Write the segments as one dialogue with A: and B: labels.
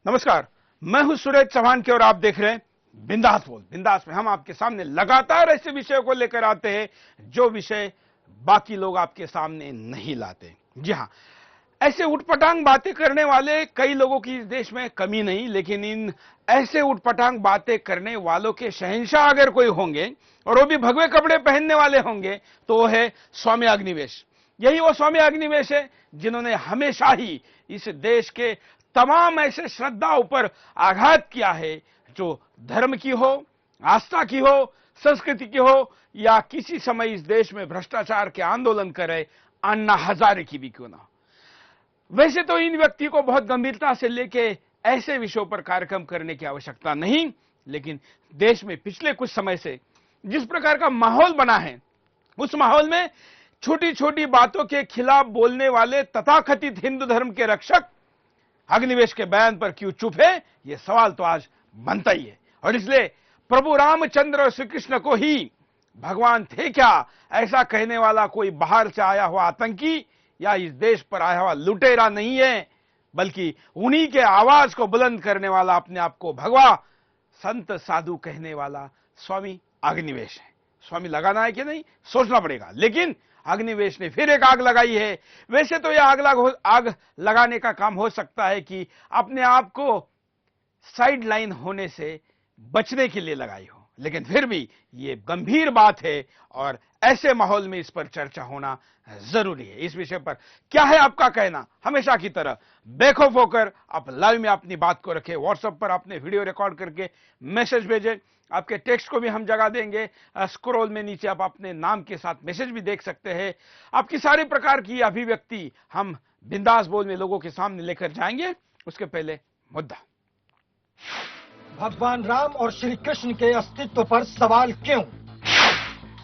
A: नमस्कार, मैं हूं सुरेश चौहान के और आप देख रहे हैं बिंदास बोल। बिंदास में हम आपके सामने लगातार ऐसे विषयों को लेकर आते हैं जो विषय बाकी लोग आपके सामने नहीं लाते। जी हां, ऐसे उटपटांग बातें करने वाले कई लोगों की इस देश में कमी नहीं, लेकिन इन ऐसे उटपटांग बातें करने वालों के शहंशाह अगर कोई होंगे और वो भी भगवे कपड़े पहनने वाले होंगे तो वो है स्वामी अग्निवेश। यही वो स्वामी अग्निवेश है जिन्होंने हमेशा ही इस देश के तमाम ऐसे श्रद्धाओं पर आघात किया है जो धर्म की हो, आस्था की हो, संस्कृति की हो या किसी समय इस देश में भ्रष्टाचार के आंदोलन करे अन्ना हजारे की भी क्यों ना। वैसे तो इन व्यक्ति को बहुत गंभीरता से लेके ऐसे विषयों पर कार्यक्रम करने की आवश्यकता नहीं, लेकिन देश में पिछले कुछ समय से जिस प्रकार का माहौल बना है उस माहौल में छोटी छोटी बातों के खिलाफ बोलने वाले तथाकथित हिंदू धर्म के रक्षक अग्निवेश के बयान पर क्यों चुप है, यह सवाल तो आज बनता ही है। और इसलिए प्रभु रामचंद्र और श्री कृष्ण को ही भगवान थे क्या, ऐसा कहने वाला कोई बाहर से आया हुआ आतंकी या इस देश पर आया हुआ लुटेरा नहीं है, बल्कि उन्हीं के आवाज को बुलंद करने वाला, अपने आप को भगवा संत साधु कहने वाला स्वामी अग्निवेश है। स्वामी लगाना है कि नहीं सोचना पड़ेगा, लेकिन अग्निवेश ने फिर एक आग लगाई है। वैसे तो यह आग लगाने का काम हो सकता है कि अपने आप को साइड लाइन होने से बचने के लिए लगाई हो, लेकिन फिर भी यह गंभीर बात है और ऐसे माहौल में इस पर चर्चा होना जरूरी है। इस विषय पर क्या है आपका कहना? हमेशा की तरह बेखौफ होकर आप लाइव में अपनी बात को रखें। व्हाट्सएप पर अपने वीडियो रिकॉर्ड करके मैसेज भेजें। आपके टेक्स्ट को भी हम जगह देंगे। स्क्रॉल में नीचे आप अपने नाम के साथ मैसेज भी देख सकते हैं। आपकी सारी प्रकार की अभिव्यक्ति हम बिंदास बोल में लोगों के सामने लेकर जाएंगे। उसके पहले मुद्दा,
B: भगवान राम और श्री कृष्ण के अस्तित्व पर सवाल क्यों?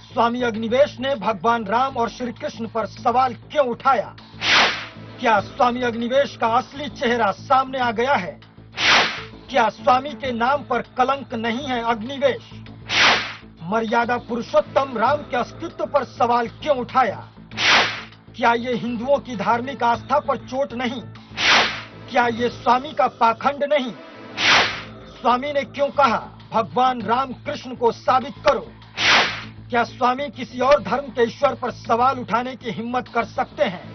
B: स्वामी अग्निवेश ने भगवान राम और श्री कृष्ण पर सवाल क्यों उठाया? क्या स्वामी अग्निवेश का असली चेहरा सामने आ गया है? क्या स्वामी के नाम पर कलंक नहीं है अग्निवेश? मर्यादा पुरुषोत्तम राम के अस्तित्व पर सवाल क्यों उठाया? क्या ये हिंदुओं की धार्मिक आस्था पर चोट नहीं? क्या ये स्वामी का पाखंड नहीं? स्वामी ने क्यों कहा भगवान राम कृष्ण को साबित करो? क्या स्वामी किसी और धर्म के ईश्वर पर सवाल उठाने की हिम्मत कर सकते हैं?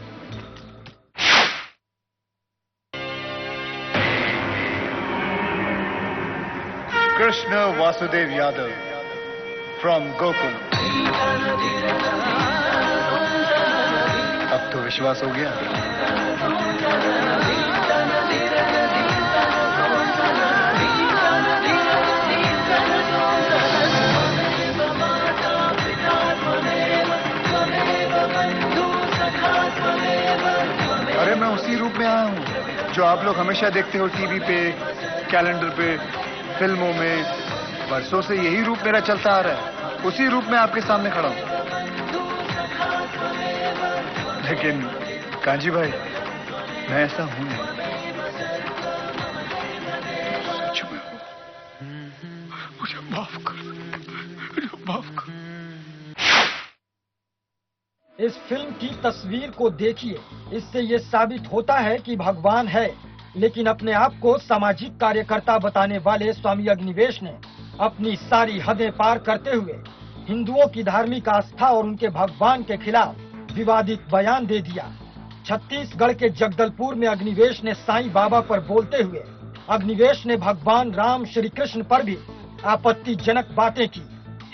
C: Krishna Vasudev Yadav from Gokul. अब तो विश्वास हो गया। अरे मैं उसी रूप में आया हूँ जो आप लोग हमेशा देखते हो टीवी पे, कैलेंडर पे, फिल्मों में। वर्षों से यही रूप मेरा चलता आ रहा है। उसी रूप में आपके सामने खड़ा हूं। लेकिन कांजी भाई, मैं ऐसा हूं नहीं। सच में मुझे माफ कर, मुझे माफ कर।
B: इस फिल्म की तस्वीर को देखिए। इससे ये साबित होता है कि भगवान है, लेकिन अपने आप को सामाजिक कार्यकर्ता बताने वाले स्वामी अग्निवेश ने अपनी सारी हदें पार करते हुए हिंदुओं की धार्मिक आस्था और उनके भगवान के खिलाफ विवादित बयान दे दिया। छत्तीसगढ़ के जगदलपुर में अग्निवेश ने साईं बाबा पर बोलते हुए अग्निवेश ने भगवान राम श्री कृष्ण पर भी आपत्तिजनक बातें की।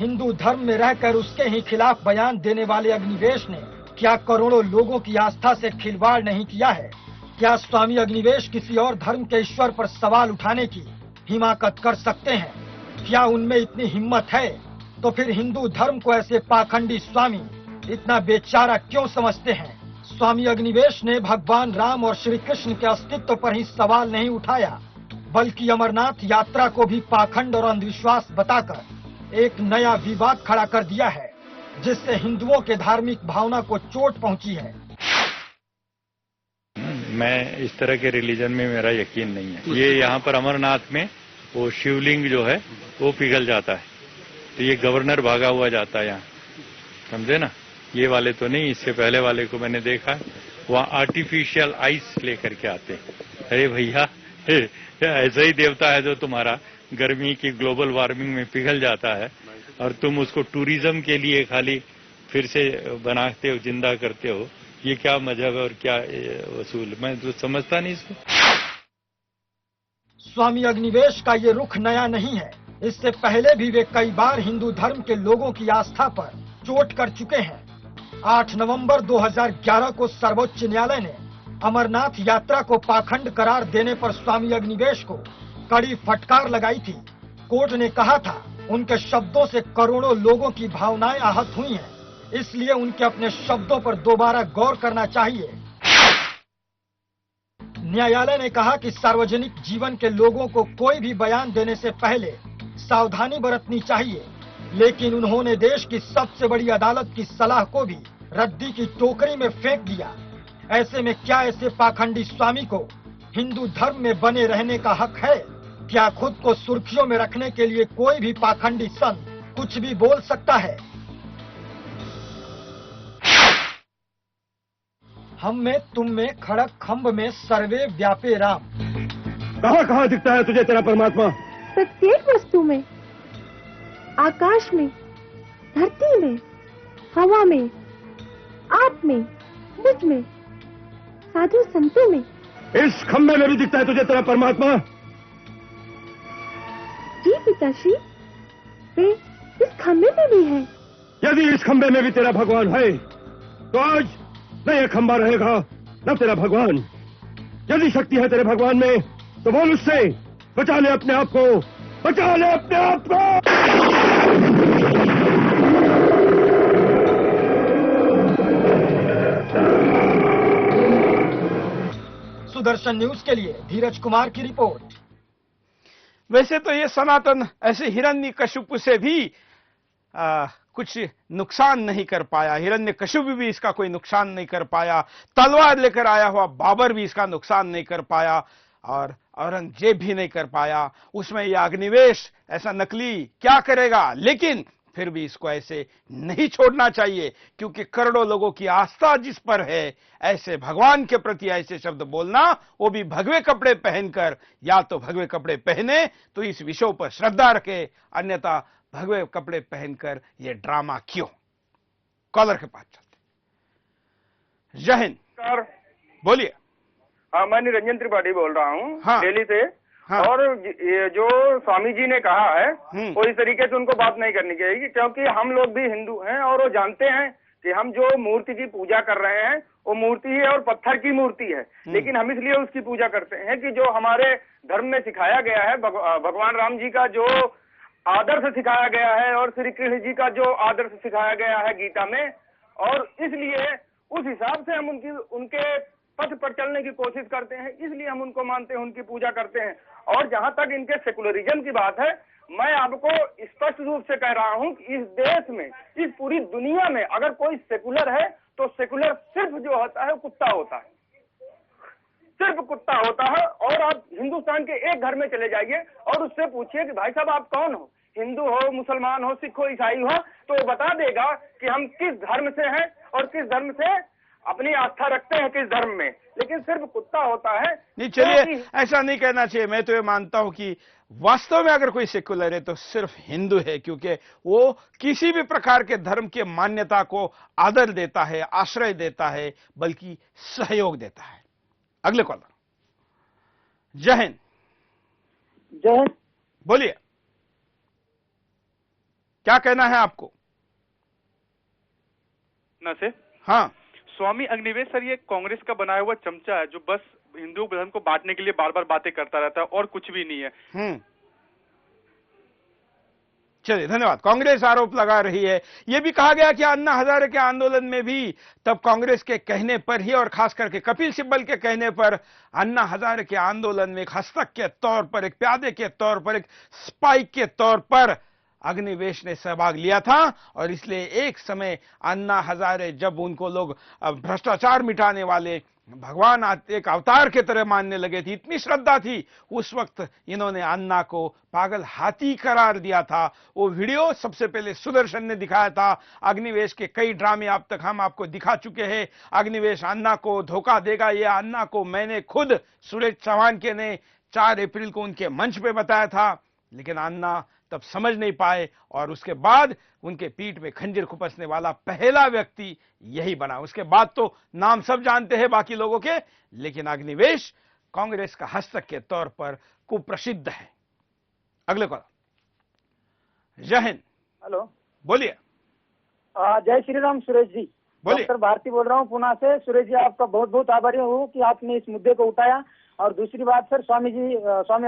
B: हिंदू धर्म में रहकर उसके ही खिलाफ बयान देने वाले अग्निवेश ने क्या करोड़ों लोगों की आस्था से खिलवाड़ नहीं किया है? क्या स्वामी अग्निवेश किसी और धर्म के ईश्वर पर सवाल उठाने की हिमाकत कर सकते हैं? क्या उनमें इतनी हिम्मत है? तो फिर हिंदू धर्म को ऐसे पाखंडी स्वामी इतना बेचारा क्यों समझते हैं? स्वामी अग्निवेश ने भगवान राम और श्री कृष्ण के अस्तित्व पर ही सवाल नहीं उठाया, बल्कि अमरनाथ यात्रा को भी पाखंड और अंधविश्वास बताकर एक नया विवाद खड़ा कर दिया है, जिससे हिंदुओं के धार्मिक भावना को चोट पहुंची है।
D: मैं इस तरह के रिलीजन में मेरा यकीन नहीं है। ये यहाँ पर अमरनाथ में वो शिवलिंग जो है वो पिघल जाता है, तो ये गवर्नर भागा हुआ जाता है यहाँ, समझे ना। ये वाले तो नहीं, इससे पहले वाले को मैंने देखा, वहाँ आर्टिफिशियल आइस लेकर के आते हैं। अरे भैया, ऐसा ही देवता है जो तुम्हारा गर्मी की ग्लोबल वार्मिंग में पिघल जाता है और तुम उसको टूरिज्म के लिए खाली फिर से बनाते हो, जिंदा करते हो। ये क्या मजहब है और क्या वसूल, मैं तो समझता नहीं इसको।
B: स्वामी अग्निवेश का ये रुख नया नहीं है। इससे पहले भी वे कई बार हिंदू धर्म के लोगों की आस्था पर चोट कर चुके हैं। 8 नवंबर 2011 को सर्वोच्च न्यायालय ने अमरनाथ यात्रा को पाखंड करार देने पर स्वामी अग्निवेश को कड़ी फटकार लगाई थी। कोर्ट ने कहा था उनके शब्दों से करोड़ों लोगों की भावनाएं आहत हुई हैं, इसलिए उनके अपने शब्दों पर दोबारा गौर करना चाहिए। न्यायालय ने कहा कि सार्वजनिक जीवन के लोगों को कोई भी बयान देने से पहले सावधानी बरतनी चाहिए, लेकिन उन्होंने देश की सबसे बड़ी अदालत की सलाह को भी रद्दी की टोकरी में फेंक दिया। ऐसे में क्या ऐसे पाखंडी स्वामी को हिंदू धर्म में बने रहने का हक है? क्या खुद को सुर्खियों में रखने के लिए कोई भी पाखंडी संत कुछ भी बोल सकता है? हम में तुम में खड़क खंभ में सर्वे व्यापे राम।
E: कहाँ कहाँ दिखता है तुझे तेरा परमात्मा?
F: प्रत्येक वस्तु में, आकाश में, धरती में, हवा में, आप में, मुझ में, साधु संतों में।
E: इस खंभे में भी दिखता है तुझे तेरा परमात्मा?
F: जी पिताश्री, वे इस खंभे में भी है।
E: यदि इस खंभे में भी तेरा भगवान है तो आज न यह खंभा रहेगा न तेरा भगवान। यदि शक्ति है तेरे भगवान में तो बोल उससे, बचा ले अपने आप को, बचा ले अपने आप को।
B: सुदर्शन न्यूज के लिए धीरज कुमार की रिपोर्ट।
A: वैसे तो ये सनातन ऐसे हिरण्यकशिपु से भी कुछ नुकसान नहीं कर पाया। हिरण्यकशिपु भी इसका कोई नुकसान नहीं कर पाया। तलवार लेकर आया हुआ बाबर भी इसका नुकसान नहीं कर पाया और औरंगजेब भी नहीं कर पाया। उसमें यह अग्निवेश ऐसा नकली क्या करेगा? लेकिन फिर भी इसको ऐसे नहीं छोड़ना चाहिए, क्योंकि करोड़ों लोगों की आस्था जिस पर है, ऐसे भगवान के प्रति ऐसे शब्द बोलना, वो भी भगवे कपड़े पहनकर। या तो भगवे कपड़े पहने तो इस विषयों पर श्रद्धा रखे, अन्यथा भगवे कपड़े पहनकर ये ड्रामा क्यों? कॉलर के पास चलते। जय हिंद, बोलिए।
G: हाँ, मैं निरंजन त्रिपाठी बोल रहा हूँ,
A: हाँ।
G: दिल्ली से।
A: हाँ।
G: और ये जो स्वामी जी ने कहा है वो इस तरीके से उनको बात नहीं करनी चाहिए, क्योंकि हम लोग भी हिंदू हैं और वो जानते हैं कि हम जो मूर्ति की पूजा कर रहे हैं वो मूर्ति है और पत्थर की मूर्ति है, लेकिन हम इसलिए उसकी पूजा करते हैं कि जो हमारे धर्म में सिखाया गया है, भगवान राम जी का जो आदर्श सिखाया गया है और श्री कृष्ण जी का जो आदर्श सिखाया गया है गीता में, और इसलिए उस हिसाब से हम उनके पथ पर चलने की कोशिश करते हैं, इसलिए हम उनको मानते हैं, उनकी पूजा करते हैं। और जहां तक इनके सेकुलरिज्म की बात है, मैं आपको स्पष्ट रूप से कह रहा हूं कि इस देश में, इस पूरी दुनिया में अगर कोई सेकुलर है तो सेकुलर सिर्फ जो होता है कुत्ता होता है, सिर्फ कुत्ता होता है। और आप हिंदुस्तान के एक घर में चले जाइए और उससे पूछिए कि भाई साहब आप कौन हो, हिंदू हो, मुसलमान हो, सिख हो, ईसाई हो, तो वो बता देगा कि हम किस धर्म से हैं और किस धर्म से अपनी आस्था रखते हैं, किस धर्म में। लेकिन सिर्फ कुत्ता होता है।
A: नहीं, चलिए ऐसा नहीं कहना चाहिए। मैं तो ये मानता हूं कि वास्तव में अगर कोई सेकुलर है तो सिर्फ हिंदू है, क्योंकि वो किसी भी प्रकार के धर्म की मान्यता को आदर देता है, आश्रय देता है, बल्कि सहयोग देता है। अगले कॉलर। जय हिंद।
H: जय हिंद।
A: बोलिए, क्या कहना है आपको?
I: ना से
A: हाँ,
I: स्वामी अग्निवेश सर ये कांग्रेस का बनाया हुआ चमचा है जो बस हिंदू धर्म को बांटने के लिए बार बार बातें करता रहता है और कुछ भी नहीं है।
A: चलिए, धन्यवाद। कांग्रेस आरोप लगा रही है। यह भी कहा गया कि अन्ना हजारे के आंदोलन में भी तब कांग्रेस के कहने पर ही, और खास करके कपिल सिब्बल के कहने पर, अन्ना हजारे के आंदोलन में एक हस्तक के तौर पर, एक प्यादे के तौर पर, एक स्पाइक के तौर पर अग्निवेश ने सहभाग लिया था। और इसलिए एक समय अन्ना हजारे, जब उनको लोग भ्रष्टाचार मिटाने वाले भगवान एक अवतार के तरह मानने लगे थे, इतनी श्रद्धा थी, उस वक्त इन्होंने अन्ना को पागल हाथी करार दिया था। वो वीडियो सबसे पहले सुदर्शन ने दिखाया था। अग्निवेश के कई ड्रामे अब तक हम आपको दिखा चुके हैं। अग्निवेश अन्ना को धोखा देगा, ये अन्ना को मैंने खुद सुरेश चौहान के ने 4 अप्रैल को उनके मंच पे बताया था, लेकिन अन्ना तब समझ नहीं पाए और उसके बाद उनके पीठ में खंजर खुपसने वाला पहला व्यक्ति यही बना। उसके बाद तो नाम सब जानते हैं बाकी लोगों के, लेकिन अग्निवेश कांग्रेस का हस्तक के तौर पर कुप्रसिद्ध है। अगले कॉल। जय हिंद।
H: हेलो,
A: बोलिए।
H: जय श्री राम सुरेश जी।
A: बोलिए।
H: डॉक्टर भारती बोल रहा हूँ पुणे से। सुरेश जी, आपका बहुत बहुत आभारी हूँ कि आपने इस मुद्दे को उठाया। और दूसरी बात सर, स्वामी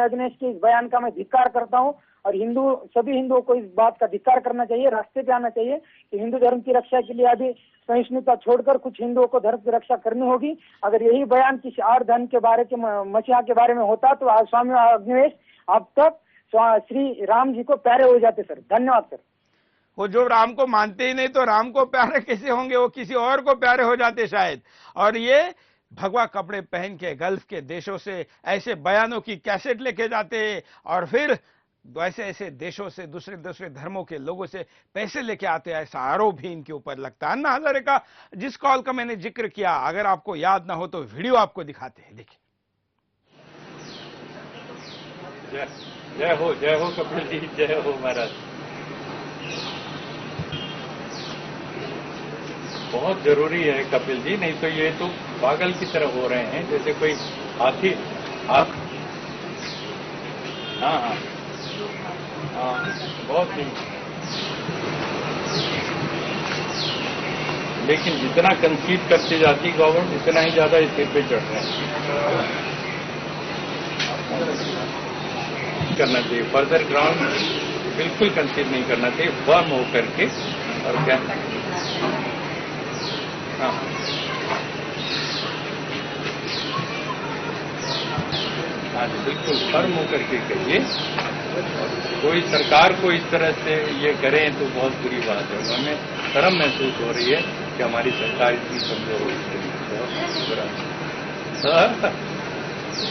H: अग्निवेश के इस बयान का मैं धिक्कार करता हूँ और सभी हिंदुओं को इस बात का धिक्कार करना चाहिए, रास्ते पे आना चाहिए कि हिंदू धर्म की रक्षा के लिए अभी सहिष्णुता छोड़कर कुछ हिंदुओं को धर्म की रक्षा करनी होगी। अगर यही बयान किसी और धर्म के बारे के मसीहा के बारे में होता तो आज स्वामी अग्निवेश अब तक श्री राम जी को प्यारे हो जाते। सर धन्यवाद सर।
A: वो जो राम को मानते ही नहीं तो राम को प्यारे कैसे होंगे, वो किसी और को प्यारे हो जाते शायद। और ये भगवा कपड़े पहन के गल्फ के देशों से ऐसे बयानों की कैसेट लेके जाते हैं और फिर ऐसे ऐसे देशों से दूसरे दूसरे धर्मों के लोगों से पैसे लेके आते हैं, ऐसा आरोप भी इनके ऊपर लगता है। अन्ना हजारे का जिस कॉल का मैंने जिक्र किया, अगर आपको याद ना हो तो वीडियो आपको दिखाते हैं, देखिए।
D: जय हो कपिल जी, जय हो महाराज। बहुत जरूरी है कपिल जी, नहीं तो ये तो पागल की तरह हो रहे हैं जैसे कोई हाथी। हाँ, बहुत ही। लेकिन जितना कंसीड करती जाती गवर्नमेंट, इतना ही ज्यादा इस सिर पे चढ़ रहे हैं। करना चाहिए फर्दर ग्राउंड, बिल्कुल कंसीड नहीं करना चाहिए, फर्म होकर के। और क्या, हाँ बिल्कुल फर्म होकर के कहिए। कोई सरकार को इस तरह से ये करें तो बहुत बुरी बात है। हमें शर्म महसूस हो रही है कि हमारी सरकार इतनी कमजोर हो रही है। बहुत बुरा।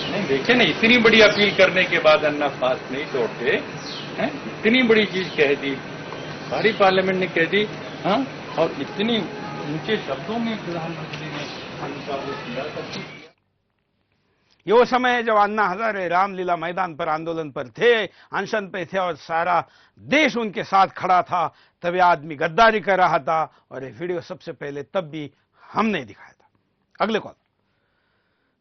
D: नहीं देखे ना, इतनी बड़ी अपील करने के बाद अन्ना फास्ट नहीं तोड़ते हैं। इतनी बड़ी चीज कह दी, सारी पार्लियामेंट ने कह दी। हाँ, और इतनी ऊंचे शब्दों में प्रधानमंत्री ने उनका वो किया।
A: ये वो समय है जब अन्ना हजारे रामलीला मैदान पर आंदोलन पर थे, अनशन पे थे और सारा देश उनके साथ खड़ा था। तब ये आदमी गद्दारी कर रहा था और ये वीडियो सबसे पहले तब भी हमने दिखाया था। अगले कॉल।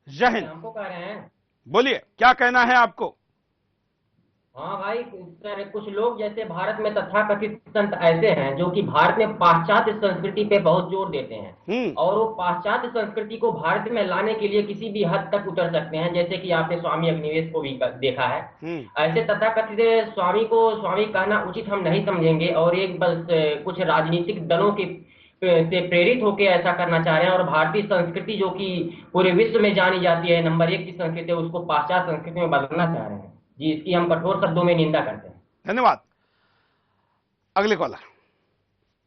A: जय हिंद।
J: हमको कह रहे हैं,
A: बोलिए क्या कहना है आपको।
J: हाँ भाई सर, कुछ लोग जैसे भारत में तथाकथित संत ऐसे हैं जो कि भारत में पाश्चात्य संस्कृति पे बहुत जोर देते हैं और वो पाश्चात्य संस्कृति को भारत में लाने के लिए किसी भी हद तक उतर सकते हैं, जैसे कि आपने स्वामी अग्निवेश को भी देखा है। ऐसे तथाकथित स्वामी को स्वामी कहना उचित हम नहीं समझेंगे और एक बस कुछ राजनीतिक दलों के से प्रेरित होकर ऐसा करना चाह रहे हैं और भारतीय संस्कृति जो कि पूरे विश्व में जानी जाती है, नंबर 1 की संस्कृति है, उसको पाश्चात्य संस्कृति में बदलना चाह रहे हैं जी। इसकी हम कठोर शब्दों में निंदा करते हैं।
A: धन्यवाद। अगले कॉलर।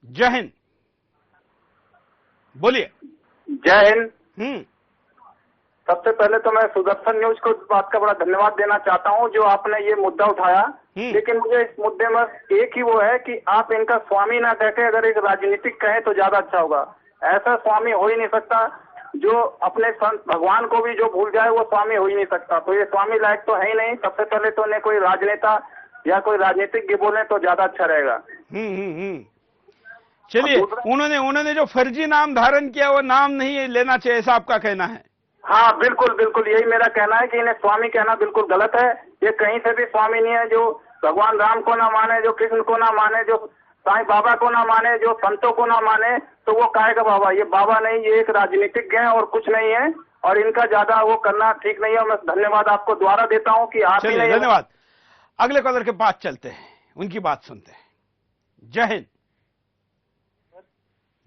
A: जय हिंद। बोलिए।
G: जय हिंद। सबसे पहले तो मैं सुदर्शन न्यूज को इस बात का बड़ा धन्यवाद देना चाहता हूं जो आपने ये मुद्दा उठाया। लेकिन मुझे इस मुद्दे में एक ही वो है कि आप इनका स्वामी ना कहकर अगर एक राजनीतिक कहें तो ज्यादा अच्छा होगा। ऐसा स्वामी हो ही नहीं सकता जो अपने संत भगवान को भी जो भूल जाए, वो स्वामी हो ही नहीं सकता। तो ये स्वामी लायक तो है ही नहीं। सबसे पहले तो उन्हें कोई राजनेता या कोई राजनीतिज्ञ बोले तो ज्यादा अच्छा रहेगा।
A: चलिए, उन्होंने जो फर्जी नाम धारण किया वो नाम नहीं लेना चाहिए, ऐसा आपका कहना है।
G: हाँ बिल्कुल बिल्कुल, यही मेरा कहना है कि इन्हें स्वामी कहना बिल्कुल गलत है। ये कहीं से भी स्वामी नहीं है। जो भगवान राम को ना माने, जो कृष्ण को ना माने, जो साईं बाबा को ना माने, जो संतों को ना माने, तो वो काहे का बाबा। ये बाबा नहीं, ये एक राजनीतिज्ञ है और कुछ नहीं है। और इनका ज्यादा वो करना ठीक नहीं है। मैं धन्यवाद आपको द्वारा देता हूँ कि आप ही नहीं।
A: धन्यवाद। अगले कॉलर के पास चलते हैं, उनकी बात सुनते हैं। जय हिंद।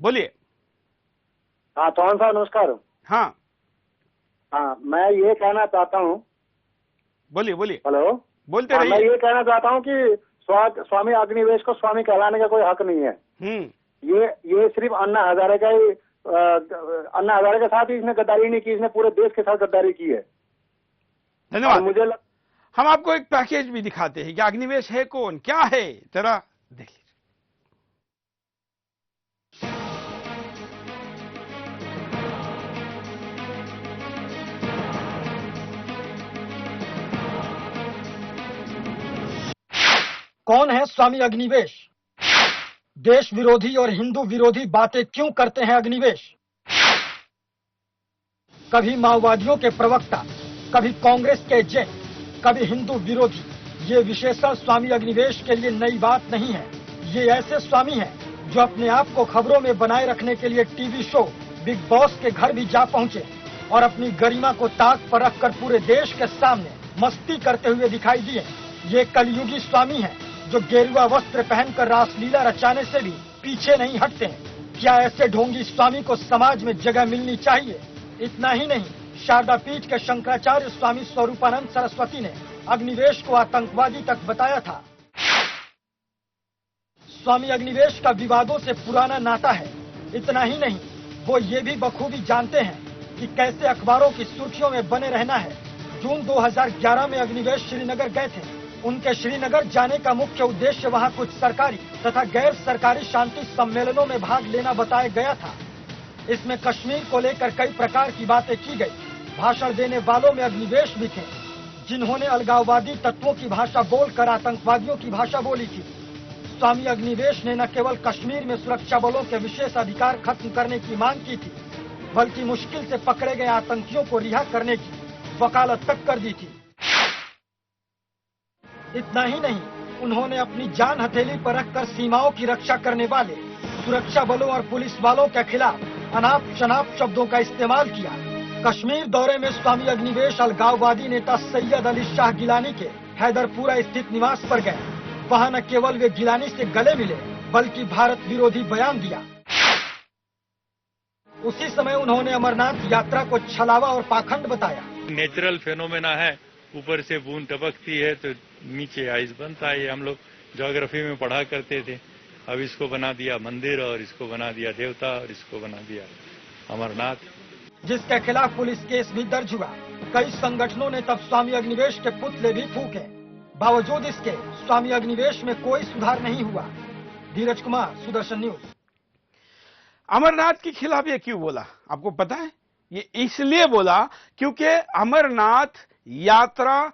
A: बोलिए।
H: हाँ चौहान साहब नमस्कार।
A: हाँ
H: मैं ये कहना चाहता हूँ।
A: बोलिए बोलिए।
H: हेलो,
A: बोलते रहिए।
H: मैं ये कहना चाहता हूँ कि स्वामी अग्निवेश को स्वामी कहलाने का कोई हक नहीं है। ये सिर्फ अन्ना हजारे का ही, अन्ना हजारे के साथ ही इसने गद्दारी नहीं की, इसने पूरे देश के साथ गद्दारी की है।
A: धन्यवाद।
H: मुझे
A: हम आपको एक पैकेज भी दिखाते हैं कि अग्निवेश है कौन, क्या है, जरा देख लीजिए।
B: कौन है स्वामी अग्निवेश? देश विरोधी और हिंदू विरोधी बातें क्यों करते हैं अग्निवेश? कभी माओवादियों के प्रवक्ता, कभी कांग्रेस के एजेंट, कभी हिंदू विरोधी। ये विशेषण स्वामी अग्निवेश के लिए नई बात नहीं है। ये ऐसे स्वामी हैं जो अपने आप को खबरों में बनाए रखने के लिए टीवी शो बिग बॉस के घर भी जा पहुंचे और अपनी गरिमा को ताक पर रखकर पूरे देश के सामने मस्ती करते हुए दिखाई दिए। ये कलयुगी स्वामी हैं जो गेरुआ वस्त्र पहनकर रासलीला रचाने से भी पीछे नहीं हटते हैं। क्या ऐसे ढोंगी स्वामी को समाज में जगह मिलनी चाहिए? इतना ही नहीं, शारदा पीठ के शंकराचार्य स्वामी स्वरूपानंद सरस्वती ने अग्निवेश को आतंकवादी तक बताया था। स्वामी अग्निवेश का विवादों से पुराना नाता है। इतना ही नहीं, वो ये भी बखूबी जानते हैं कि कैसे अखबारों की सुर्खियों में बने रहना है। जून 2011 में अग्निवेश श्रीनगर गए थे। उनके श्रीनगर जाने का मुख्य उद्देश्य वहां कुछ सरकारी तथा गैर सरकारी शांति सम्मेलनों में भाग लेना बताया गया था। इसमें कश्मीर को लेकर कई प्रकार की बातें की गई। भाषण देने वालों में अग्निवेश भी थे, जिन्होंने अलगाववादी तत्वों की भाषा बोलकर आतंकवादियों की भाषा बोली थी। स्वामी अग्निवेश ने न केवल कश्मीर में सुरक्षा बलों के विशेष अधिकार खत्म करने की मांग की थी, बल्कि मुश्किल से पकड़े गए आतंकियों को रिहा करने की वकालत तक कर दी थी। इतना ही नहीं, उन्होंने अपनी जान हथेली पर रखकर सीमाओं की रक्षा करने वाले सुरक्षा बलों और पुलिस वालों के खिलाफ अनाप शनाप शब्दों का इस्तेमाल किया। कश्मीर दौरे में स्वामी अग्निवेश अलगाववादी नेता सैयद अली शाह गिलानी के हैदरपुरा स्थित निवास पर गए। वहां न केवल वे गिलानी से गले मिले, बल्कि भारत विरोधी बयान दिया। उसी समय उन्होंने अमरनाथ यात्रा को छलावा और पाखंड बताया।
D: नेचुरल फेनोमेना है, ऊपर से बूंद टपकती है तो नीचे आइस बनता है। हम लोग ज्योग्राफी में पढ़ा करते थे। अब इसको बना दिया मंदिर, और इसको बना दिया देवता, और इसको बना दिया अमरनाथ,
B: जिसके खिलाफ पुलिस केस भी दर्ज हुआ। कई संगठनों ने तब स्वामी अग्निवेश के पुतले भी फूके। बावजूद इसके स्वामी अग्निवेश में कोई सुधार नहीं हुआ। धीरज कुमार, सुदर्शन न्यूज।
A: अमरनाथ के खिलाफ ये क्यों बोला आपको पता है? ये इसलिए बोला क्योंकि अमरनाथ यात्रा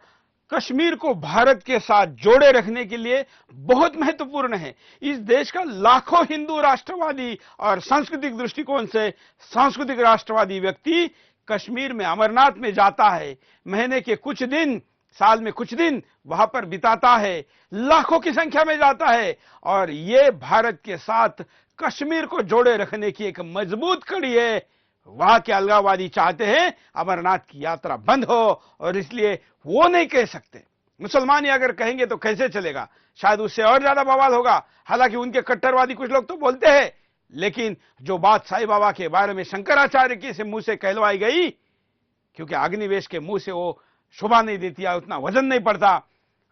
A: कश्मीर को भारत के साथ जोड़े रखने के लिए बहुत महत्वपूर्ण है। इस देश का लाखों हिंदू राष्ट्रवादी और सांस्कृतिक दृष्टिकोण से सांस्कृतिक राष्ट्रवादी व्यक्ति कश्मीर में अमरनाथ में जाता है, महीने के कुछ दिन, साल में कुछ दिन वहां पर बिताता है, लाखों की संख्या में जाता है, और ये भारत के साथ कश्मीर को जोड़े रखने की एक मजबूत कड़ी है। वहां के अलगाववादी चाहते हैं अमरनाथ की यात्रा बंद हो, और इसलिए वो नहीं कह सकते। मुसलमान ही अगर कहेंगे तो कैसे चलेगा? शायद उससे और ज्यादा बवाल होगा। हालांकि उनके कट्टरवादी कुछ लोग तो बोलते हैं, लेकिन जो बात साईं बाबा के बारे में शंकराचार्य के से मुंह से कहलवाई गई, क्योंकि अग्निवेश के मुंह से वो शोभा नहीं देती है, उतना वजन नहीं पड़ता,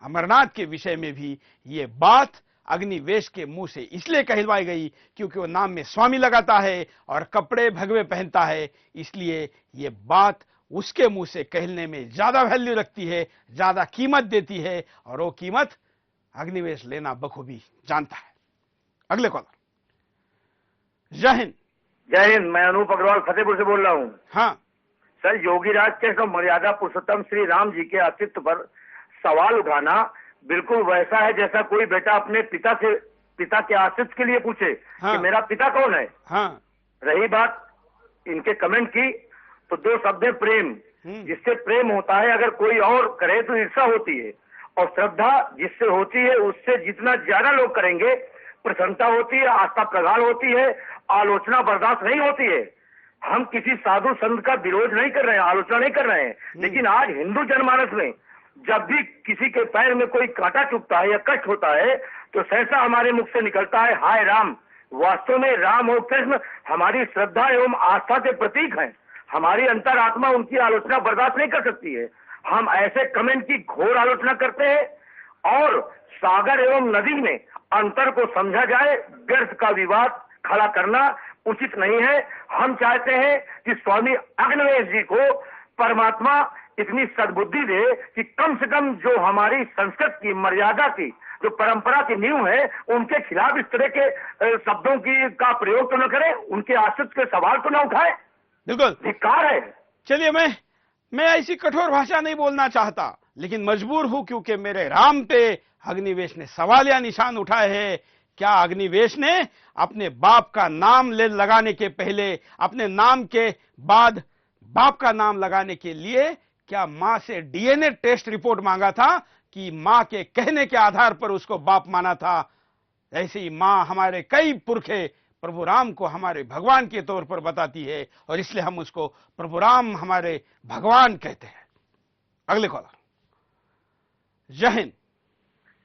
A: अमरनाथ के विषय में भी ये बात अग्निवेश के मुंह से इसलिए कहलवाई गई क्योंकि वो नाम में स्वामी लगाता है और कपड़े भगवे पहनता है। इसलिए ये बात उसके मुंह से कहने में ज्यादा वैल्यू रखती है, ज्यादा कीमत देती है, और वो कीमत अग्निवेश लेना बखूबी जानता है। अगले कॉलर। जय हिंद।
K: जय हिंद। मैं अनूप अग्रवाल फतेहपुर से बोल रहा हूँ।
A: हाँ
K: सर, योगीराज के मर्यादा पुरुषोत्तम श्री राम जी के अस्तित्व पर सवाल उठाना बिल्कुल वैसा है जैसा कोई बेटा अपने पिता के अस्तित्व के लिए पूछे कि मेरा पिता कौन है।
A: हाँ।
K: रही बात इनके कमेंट की, तो दो शब्द है प्रेम। जिससे प्रेम होता है अगर कोई और करे तो ईर्ष्या होती है, और श्रद्धा जिससे होती है उससे जितना ज्यादा लोग करेंगे प्रसन्नता होती है, आस्था प्रगाढ़ होती है, आलोचना बर्दाश्त नहीं होती है। हम किसी साधु संत का विरोध नहीं कर रहे हैं, आलोचना नहीं कर रहे हैं, लेकिन आज हिंदू जनमानस में जब भी किसी के पैर में कोई कांटा चुभता है या कष्ट होता है तो सहसा हमारे मुख से निकलता है हाय राम। वास्तव में राम और कृष्ण हमारी श्रद्धा एवं आस्था के प्रतीक हैं। हमारी अंतरात्मा उनकी आलोचना बर्दाश्त नहीं कर सकती है। हम ऐसे कमेंट की घोर आलोचना करते हैं, और सागर एवं नदी में अंतर को समझा जाए, व्यर्थ का विवाद खड़ा करना उचित नहीं है। हम चाहते हैं कि स्वामी अग्निवेश जी को परमात्मा इतनी सद्बुद्धि दे कि कम से कम जो हमारी संस्कृत की मर्यादा की जो परंपरा की नींव है उनके खिलाफ इस तरह के शब्दों का प्रयोग तो न करें, उनके अस्तित्व के सवाल तो न उठाए।
A: बिल्कुल
K: धिक्कार है।
A: चलिए, मैं ऐसी कठोर भाषा नहीं बोलना चाहता, लेकिन मजबूर हूं क्योंकि मेरे राम पे अग्निवेश ने सवालिया निशान उठाए हैं। क्या अग्निवेश ने अपने बाप का नाम लगाने के पहले, अपने नाम के बाद बाप का नाम लगाने के लिए क्या मां से डीएनए टेस्ट रिपोर्ट मांगा था कि मां के कहने के आधार पर उसको बाप माना था? ऐसे ही मां हमारे कई पुरखे प्रभु राम को हमारे भगवान के तौर पर बताती है और इसलिए हम उसको प्रभु राम हमारे भगवान कहते हैं। अगले कॉलर। जय हिंद।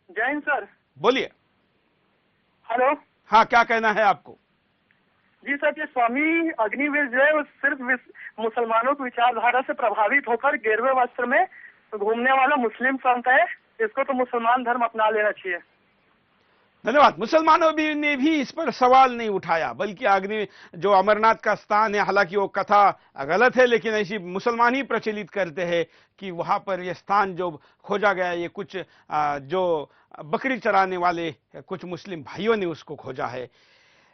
L: जय हिंद सर।
A: बोलिए।
L: हेलो।
A: हाँ, क्या कहना है आपको?
L: जी सर, ये स्वामी अग्निवेश जो है वो सिर्फ मुसलमानों की विचारधारा से प्रभावित होकर गेरुए वस्त्र में घूमने वाला मुस्लिम संत है। इसको तो मुसलमान धर्म अपना लेना चाहिए।
A: धन्यवाद। मुसलमानों ने भी इस पर सवाल नहीं उठाया, बल्कि जो अमरनाथ का स्थान है, हालांकि वो कथा गलत है, लेकिन ऐसी मुसलमान ही प्रचलित करते हैं कि वहां पर यह स्थान जो खोजा गया, ये कुछ जो बकरी चराने वाले कुछ मुस्लिम भाइयों ने उसको खोजा है।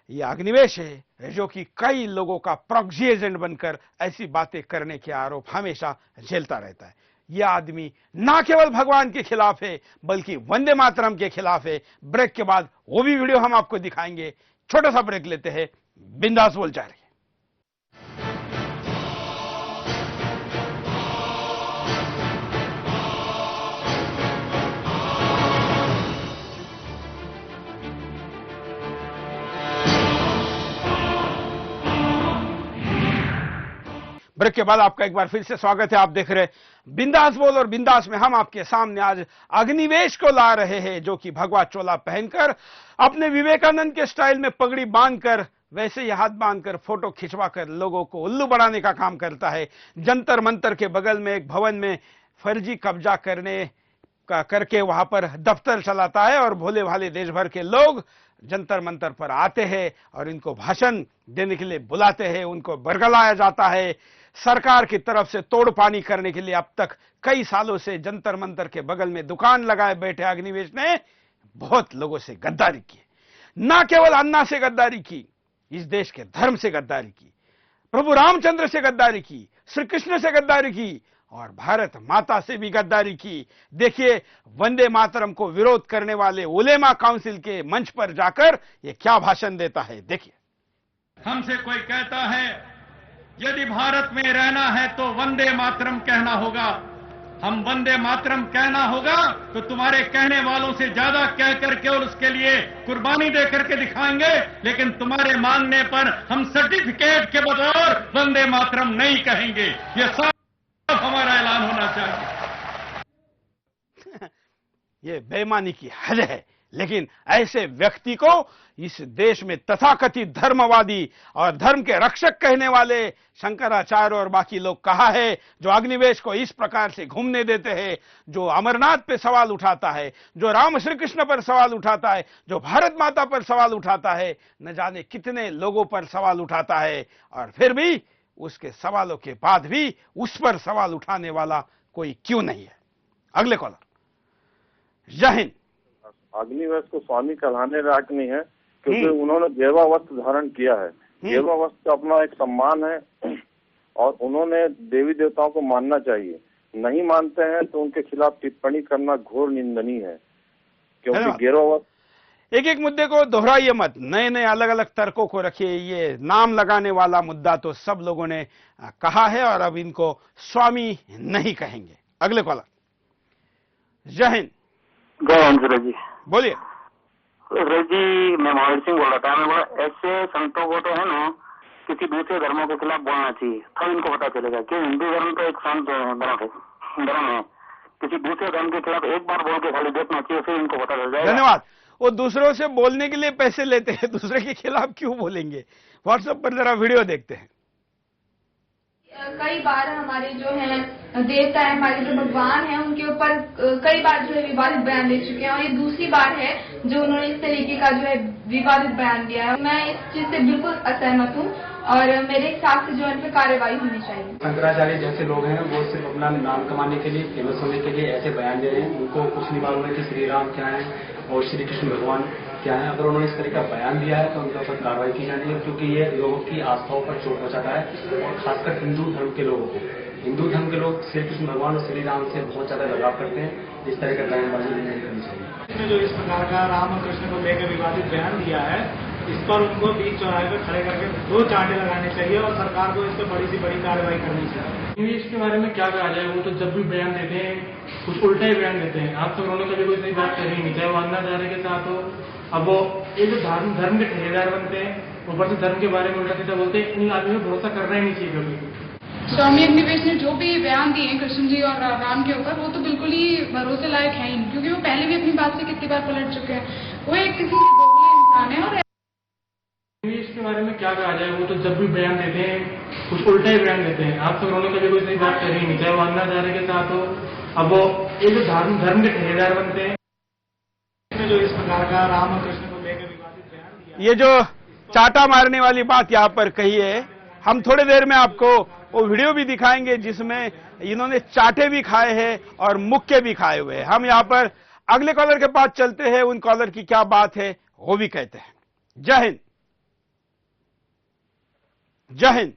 A: ये अग्निवेश है जो कि कई लोगों का प्रॉक्सी एजेंट बनकर ऐसी बातें करने के आरोप हमेशा झेलता रहता है। यह आदमी ना केवल भगवान के खिलाफ है बल्कि वंदे मातरम के खिलाफ है। ब्रेक के बाद वो भी वीडियो हम आपको दिखाएंगे। छोटा सा ब्रेक लेते हैं। बिंदास बोल जा रही है। ब्रेक के बाद आपका एक बार फिर से स्वागत है। आप देख रहे हैं बिंदास बोल, और बिंदास में हम आपके सामने आज अग्निवेश को ला रहे हैं जो कि भगवा चोला पहनकर अपने विवेकानंद के स्टाइल में पगड़ी बांधकर, वैसे ही हाथ बांधकर फोटो खिंचवाकर लोगों को उल्लू बनाने का काम करता है। जंतर मंतर के बगल में एक भवन में फर्जी कब्जा करके वहां पर दफ्तर चलाता है और भोले भाले देश भर के लोग जंतर मंतर पर आते हैं और इनको भाषण देने के लिए बुलाते हैं, उनको बरगलाया जाता है। सरकार की तरफ से तोड़ पानी करने के लिए अब तक कई सालों से जंतर मंतर के बगल में दुकान लगाए बैठे अग्निवेश ने बहुत लोगों से गद्दारी की। ना केवल अन्ना से गद्दारी की, इस देश के धर्म से गद्दारी की, प्रभु रामचंद्र से गद्दारी की, श्री कृष्ण से गद्दारी की और भारत माता से भी गद्दारी की। देखिए वंदे मातरम को विरोध करने वाले उलेमा काउंसिल के मंच पर जाकर ये क्या भाषण देता है, देखिए।
M: हमसे कोई कहता है यदि भारत में रहना है तो वंदे मातरम कहना होगा। हम वंदे मातरम कहना होगा तो तुम्हारे कहने वालों से ज्यादा कह करके और उसके लिए कुर्बानी दे करके दिखाएंगे, लेकिन तुम्हारे मांगने पर हम सर्टिफिकेट के बगैर वंदे मातरम नहीं कहेंगे। ये सब हमारा ऐलान होना चाहिए।
A: ये बेईमानी की हद है, लेकिन ऐसे व्यक्ति को इस देश में तथाकथित धर्मवादी और धर्म के रक्षक कहने वाले शंकराचार्य और बाकी लोग कहा है, जो अग्निवेश को इस प्रकार से घूमने देते हैं, जो अमरनाथ पे सवाल उठाता है, जो राम श्री कृष्ण पर सवाल उठाता है, जो भारत माता पर सवाल उठाता है, न जाने कितने लोगों पर सवाल उठाता है, और फिर भी उसके सवालों के बाद भी उस पर सवाल उठाने वाला कोई क्यों नहीं है। अगले कॉलर। जय हिंद।
N: अग्निवेश को स्वामी कहलाने लायक नहीं है क्योंकि उन्होंने गेरुआ वस्त्र धारण किया है। गेरुआ वस्त्र अपना एक सम्मान है और उन्होंने देवी देवताओं को मानना चाहिए। नहीं मानते हैं तो उनके खिलाफ टिप्पणी करना घोर निंदनीय है, क्योंकि गेरुआ वस्त्र।
A: एक एक मुद्दे को दोहराइए मत, नए नए अलग अलग तर्कों को रखिए। ये नाम लगाने वाला मुद्दा तो सब लोगों ने कहा है और अब इनको स्वामी नहीं कहेंगे। अगले कॉलर। जय हिंद।
O: जय हिंद सूरज जी।
A: बोलिए।
O: सूरज जी, मैं महावीर सिंह बोल रहा था। मैं बोला ऐसे संतों को तो है ना किसी दूसरे धर्मों के खिलाफ बोलना चाहिए, तब इनको पता चलेगा कि हिंदू धर्म तो एक शांत धर्म है। किसी दूसरे धर्म के खिलाफ एक बार बोल के खाली देखना चाहिए, फिर इनको पता चल जाएगा।
A: धन्यवाद। वो दूसरों से बोलने के लिए पैसे लेते हैं, दूसरे के खिलाफ क्यों बोलेंगे। व्हाट्सएप पर जरा वीडियो देखते हैं।
P: कई बार हमारे जो हैं देवता है, हमारे जो भगवान हैं, उनके ऊपर कई बार जो है विवादित बयान दे चुके हैं और ये दूसरी बार है जो उन्होंने इस तरीके का जो है विवादित बयान दिया है। मैं इस चीज से बिल्कुल असहमत हूँ और मेरे हिसाब से जो इन पर कार्रवाई होनी चाहिए।
Q: शंकराचार्य जैसे लोग हैं वो सिर्फ अपना नाम कमाने के लिए, फेमस होने के लिए ऐसे बयान दे रहे हैं। उनको कुछ नहीं मालूम है कि श्री राम क्या है और श्री कृष्ण भगवान क्या है। अगर उन्होंने इस तरह का बयान दिया है तो उनके ऊपर कार्रवाई की जानी है, क्योंकि ये लोगों की आस्थाओं पर चोट पहुंचाता है और खासकर हिंदू धर्म के लोगों को। हिंदू धर्म के लोग श्री कृष्ण भगवान और श्री राम से बहुत ज्यादा लगाव करते हैं। इस तरह का बयानबाजी नहीं करनी चाहिए।
R: इसने जो इस प्रकार का राम और कृष्ण को लेकर विवादित बयान दिया है, इस पर उनको बीच चौराहे पर खड़े करके 2 चांटे लगाने चाहिए और सरकार को इस पर बड़ी से बड़ी कार्रवाई करनी चाहिए।
S: इसके बारे में क्या कहा जाए, वो तो जब भी बयान देते हैं कुछ उल्टा ही बयान देते हैं। आप तो उन्होंने कभी कोई सही बात करी नहीं, चाहे वो अन्नाचार्य के साथ हो। अब वो ये जो धर्म के ठेकेदार बनते हैं, ऊपर से धर्म के बारे में उल्टा सीधा बोलते हैं, इन आदमियों में भरोसा करना ही नहीं चाहिए कभी।
P: स्वामी अग्निवेश ने जो भी बयान दिए हैं कृष्ण जी और राम के ऊपर, वो तो बिल्कुल ही भरोसे लायक है ही नहीं, क्योंकि वो पहले भी अपनी बात से कितनी बार पलट चुके हैं। वो एक किस्म के दोगले इंसान है। और
S: इसके बारे में क्या कहा जाए, वो तो जब भी बयान देते हैं कुछ उल्टा ही बयान देते हैं। आप तो उन्होंने कभी कोई सही बात करी नहीं, चाहे वो अन्नाचार्य के साथ हो। अब वो ये जो धर्म के ठेकेदार बनते हैं,
R: जो इस प्रकार का राम और कृष्ण को लेकर विवादित बयान दिया,
A: ये जो चाटा मारने वाली बात यहाँ पर कही है, हम थोड़ी देर में आपको वो वीडियो भी दिखाएंगे जिसमें इन्होंने चाटे भी खाए हैं और मुक्के भी खाए हुए हैं। हम यहाँ पर अगले कॉलर के पास चलते हैं, उन कॉलर की क्या बात है वो भी कहते हैं। जय हिंद। जय हिंद।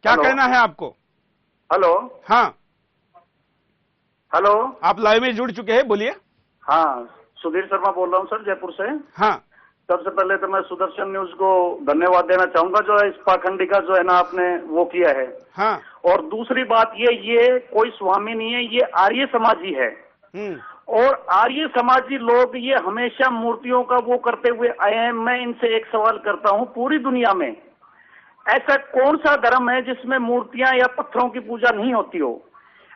A: क्या कहना है आपको?
T: हेलो।
A: हाँ
T: हेलो,
A: आप लाइव में जुड़ चुके हैं, बोलिए।
T: हाँ, सुधीर शर्मा बोल रहा हूँ सर, जयपुर से।
A: हाँ,
T: सबसे पहले तो मैं सुदर्शन न्यूज को धन्यवाद देना चाहूंगा, जो है इस पाखंडी का जो है ना आपने वो किया है।
A: हाँ।
T: और दूसरी बात ये कोई स्वामी नहीं है, ये आर्य समाजी है। और आर्य समाजी लोग ये हमेशा मूर्तियों का वो करते हुए आए हैं। मैं इनसे एक सवाल करता हूँ, पूरी दुनिया में ऐसा कौन सा धर्म है जिसमें मूर्तियां या पत्थरों की पूजा नहीं होती हो?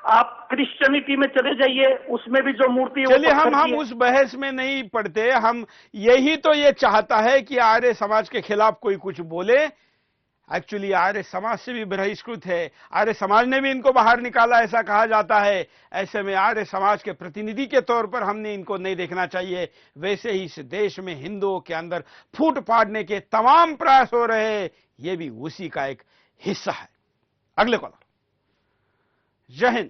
T: आप क्रिश्चियनिटी में चले जाइए, उसमें भी जो मूर्ति है,
A: चलिए हम उस बहस में नहीं पड़ते। हम यही तो ये चाहता है कि आर्य समाज के खिलाफ कोई कुछ बोले। एक्चुअली आर्य समाज से भी बहिष्कृत है, आर्य समाज ने भी इनको बाहर निकाला, ऐसा कहा जाता है। ऐसे में आर्य समाज के प्रतिनिधि के तौर पर हमने इनको नहीं देखना चाहिए। वैसे ही इस देश में हिंदुओं के अंदर फूट फाड़ने के तमाम प्रयास हो रहे हैं, ये भी उसी का एक हिस्सा है। अगले कॉलर। जय हिंद।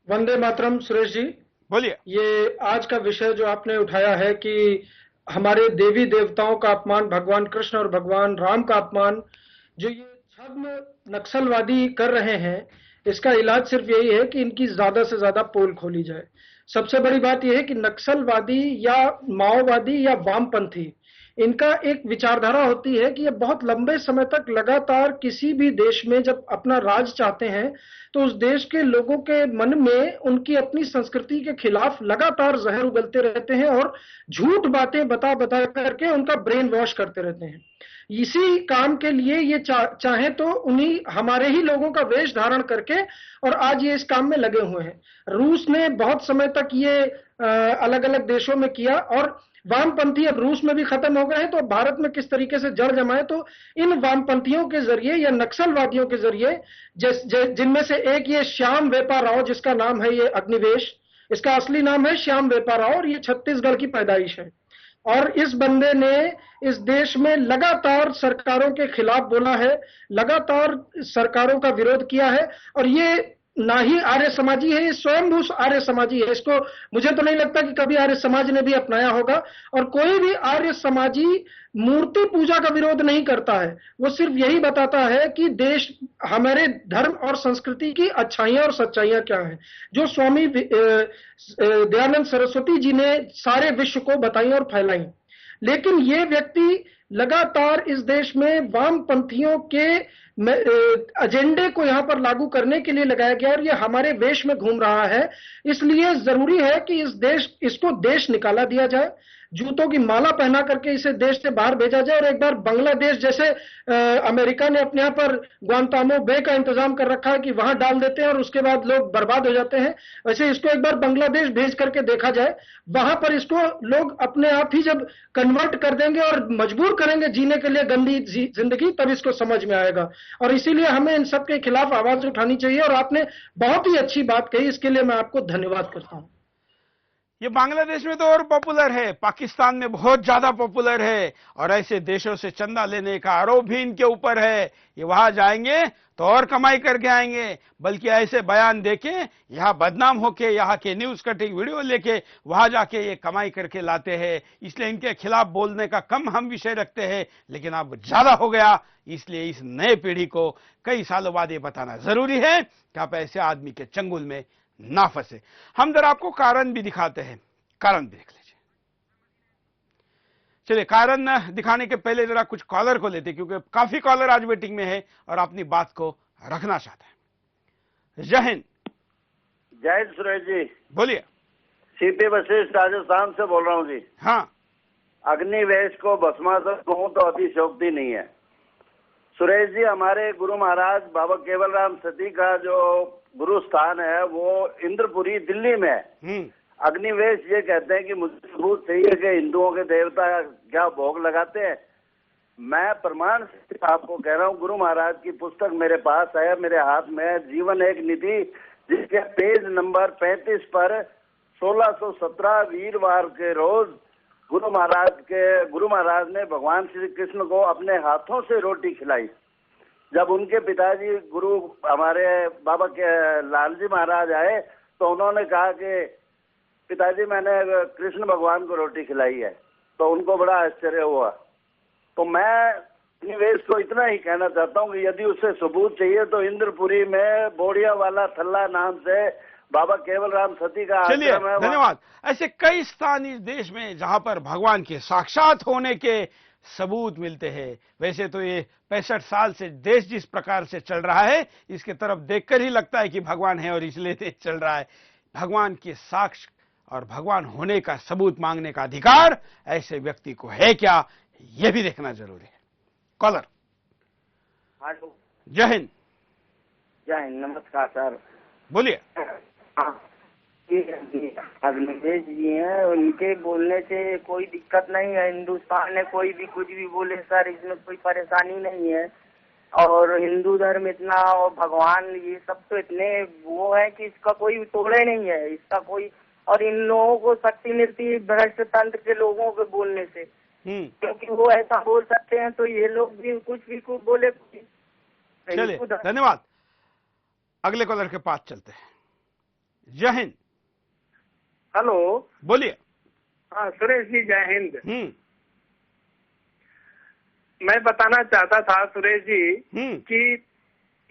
U: वंदे मातरम। सुरेश जी
A: बोलिए।
U: ये आज का विषय जो आपने उठाया है कि हमारे देवी देवताओं का अपमान, भगवान कृष्ण और भगवान राम का अपमान जो ये छद्म नक्सलवादी कर रहे हैं, इसका इलाज सिर्फ यही है कि इनकी ज्यादा से ज्यादा पोल खोली जाए। सबसे बड़ी बात यह है कि नक्सलवादी या माओवादी या वामपंथी, इनका एक विचारधारा होती है कि ये बहुत लंबे समय तक लगातार किसी भी देश में जब अपना राज चाहते हैं तो उस देश के लोगों के मन में उनकी अपनी संस्कृति के खिलाफ लगातार जहर उगलते रहते हैं और झूठ बातें बता करके उनका ब्रेन वॉश करते रहते हैं। इसी काम के लिए ये चाहे तो उन्हीं हमारे ही लोगों का वेश धारण करके और आज ये इस काम में लगे हुए हैं। रूस ने बहुत समय तक ये अलग अलग देशों में किया और वामपंथी अब रूस में भी खत्म हो गए हैं, तो भारत में किस तरीके से जड़ जमाए, तो इन वामपंथियों के जरिए या नक्सलवादियों के जरिए, जिनमें से एक ये श्याम वेपा राव, जिसका नाम है ये अग्निवेश, इसका असली नाम है श्याम वेपा राव और ये छत्तीसगढ़ की पैदाइश है। और इस बंदे ने इस देश में लगातार सरकारों के खिलाफ बोला है, लगातार सरकारों का विरोध किया है और ये ना ही आर्य समाजी है, ये स्वयं आर्य समाजी है। इसको मुझे तो नहीं लगता कि कभी आर्य समाज ने भी अपनाया होगा। और कोई भी आर्य समाजी मूर्ति पूजा का विरोध नहीं करता है, वो सिर्फ यही बताता है कि देश, हमारे धर्म और संस्कृति की अच्छाइयां और सच्चाइयां क्या हैं, जो स्वामी दयानंद सरस्वती जी ने सारे विश्व को बताई और फैलाई। लेकिन ये व्यक्ति लगातार इस देश में वामपंथियों के एजेंडे को यहाँ पर लागू करने के लिए लगाया गया और ये हमारे देश में घूम रहा है। इसलिए जरूरी है कि इसको देश निकाला दिया जाए, जूतों की माला पहना करके इसे देश से बाहर भेजा जाए और एक बार बांग्लादेश, जैसे अमेरिका ने अपने यहाँ पर ग्वांतानामो बे का इंतजाम कर रखा है कि वहां डाल देते हैं और उसके बाद लोग बर्बाद हो जाते हैं, वैसे इसको एक बार बांग्लादेश भेज करके देखा जाए। वहां पर इसको लोग अपने आप ही जब कन्वर्ट कर देंगे और मजबूर करेंगे जीने के लिए गंदी जिंदगी, तब इसको समझ में आएगा। और इसीलिए हमें इन सब के खिलाफ आवाज उठानी चाहिए और आपने बहुत ही अच्छी बात कही, इसके लिए मैं आपको धन्यवाद करता हूँ।
A: ये बांग्लादेश में तो और पॉपुलर है, पाकिस्तान में बहुत ज्यादा पॉपुलर है, और ऐसे देशों से चंदा लेने का आरोप भी इनके ऊपर है। ये वहां जाएंगे तो और कमाई करके आएंगे, बल्कि ऐसे बयान देके यहाँ बदनाम होके यहाँ के न्यूज कटिंग वीडियो लेके वहां जाके ये कमाई करके लाते हैं। इसलिए इनके खिलाफ बोलने का कम हम विषय रखते हैं, लेकिन अब ज्यादा हो गया, इसलिए इस नए पीढ़ी को कई सालों बाद ये बताना जरूरी है कि आप ऐसे आदमी के चंगुल में ना फंसे। हम जरा आपको कारण भी दिखाते हैं, कारण भी देख लीजिए। चलिए, कारण दिखाने के पहले जरा कुछ कॉलर को लेते, क्योंकि काफी कॉलर आज वेटिंग में है और अपनी बात को रखना चाहते हैं। जय हिंद।
C: जय हिंद सुरेश जी।
A: बोलिए।
C: सीपी वशिष्ठ राजस्थान से बोल रहा हूँ जी।
A: हाँ।
C: अग्निवेश को भस्मासुर कहूँ तो अतिशयोक्ति नहीं है। सुरेश जी, हमारे गुरु महाराज बाबा केवल राम सती का जो गुरु स्थान है वो इंद्रपुरी दिल्ली में है। अग्निवेश ये कहते हैं कि मुझे सबूत चाहिए कि हिंदुओं के देवता क्या भोग लगाते हैं। मैं प्रमाण से आपको कह रहा हूँ, गुरु महाराज की पुस्तक मेरे पास है, मेरे हाथ में, जीवन एक निधि, जिसके पेज नंबर 35 पर 1617 वीरवार के रोज गुरु महाराज ने भगवान श्री कृष्ण को अपने हाथों से रोटी खिलाई। जब उनके पिताजी गुरु हमारे बाबा के लालजी महाराज आए तो उन्होंने कहा कि पिताजी मैंने कृष्ण भगवान को रोटी खिलाई है, तो उनको बड़ा आश्चर्य हुआ। तो मैं निवेश को इतना ही कहना चाहता हूँ कि यदि उससे सबूत चाहिए तो इंद्रपुरी में बोड़िया वाला थल्ला नाम से बाबा केवल राम सती का आश्रम है।
A: धन्यवाद। ऐसे कई स्थान इस देश में जहां पर भगवान के साक्षात होने के सबूत मिलते हैं। वैसे तो ये 65 साल से देश जिस प्रकार से चल रहा है, इसके तरफ देखकर ही लगता है कि भगवान है और इसलिए देश चल रहा है। भगवान के साक्ष्य और भगवान होने का सबूत मांगने का अधिकार ऐसे व्यक्ति को है क्या, यह भी देखना जरूरी है। कॉलर। जय हिंद।
C: जय हिंद। नमस्कार सर।
A: बोलिए।
V: अग्निवेश जी हैं, उनके बोलने से कोई दिक्कत नहीं है। हिंदुस्तान में कोई भी कुछ भी बोले सर, इसमें कोई परेशानी नहीं है। और हिंदू धर्म इतना और भगवान ये सब तो इतने वो है कि इसका कोई तोड़े नहीं है, इसका कोई। और इन लोगों को शक्ति मिलती है भ्रष्ट तंत्र के लोगों के बोलने से, क्योंकि वो ऐसा बोल सकते हैं तो ये लोग भी कुछ बोले।
A: चलिए, धन्यवाद। अगले कॉलर के पास चलते हैं। जय हिंद।
W: हेलो।
A: बोलिए।
W: हाँ सुरेश जी, जय हिंद। मैं बताना चाहता था सुरेश जी कि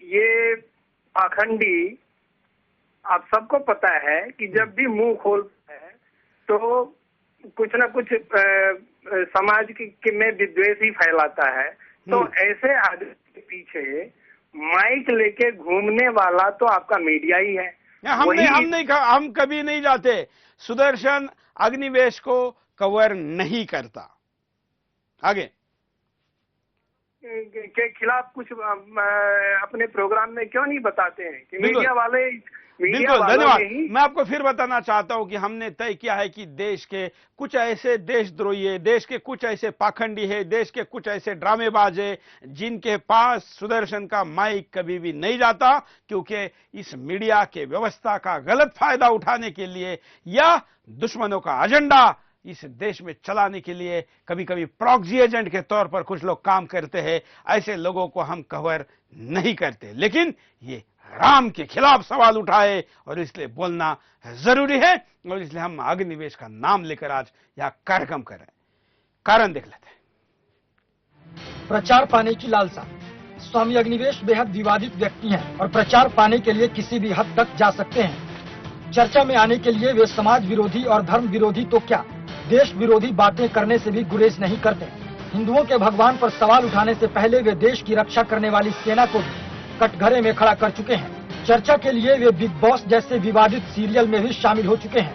W: ये पाखंडी, आप सबको पता है कि जब भी मुंह खोलता है तो कुछ ना कुछ समाज में विद्वेष ही फैलाता है। तो ऐसे आदमी के पीछे माइक लेके घूमने वाला तो आपका मीडिया ही है।
A: हम कभी नहीं जाते। सुदर्शन अग्निवेश को कवर नहीं करता। आगे
W: के खिलाफ कुछ अपने प्रोग्राम में क्यों नहीं बताते हैं कि मीडिया वाले।
A: बिल्कुल, धन्यवाद। मैं आपको फिर बताना चाहता हूं कि हमने तय किया है कि देश के कुछ ऐसे देशद्रोही है, देश के कुछ ऐसे पाखंडी है, देश के कुछ ऐसे ड्रामेबाज है जिनके पास सुदर्शन का माइक कभी भी नहीं जाता, क्योंकि इस मीडिया के व्यवस्था का गलत फायदा उठाने के लिए या दुश्मनों का एजेंडा इस देश में चलाने के लिए कभी कभी प्रॉक्सी एजेंट के तौर पर कुछ लोग काम करते हैं। ऐसे लोगों को हम कवर नहीं करते, लेकिन ये राम के खिलाफ सवाल उठाए और इसलिए बोलना जरूरी है, और इसलिए हम अग्निवेश का नाम लेकर आज यहां कार्यक्रम कर रहे हैं। कारण देख लेते हैं।
B: प्रचार पाने की लालसा। स्वामी अग्निवेश बेहद विवादित व्यक्ति हैं और प्रचार पाने के लिए किसी भी हद तक जा सकते हैं। चर्चा में आने के लिए वे समाज विरोधी और धर्म विरोधी तो क्या, देश विरोधी बातें करने से भी गुरेज नहीं करते। हिंदुओं के भगवान पर सवाल उठाने से पहले वे देश की रक्षा करने वाली सेना को कटघरे में खड़ा कर चुके हैं। चर्चा के लिए वे बिग बॉस जैसे विवादित सीरियल में भी शामिल हो चुके हैं।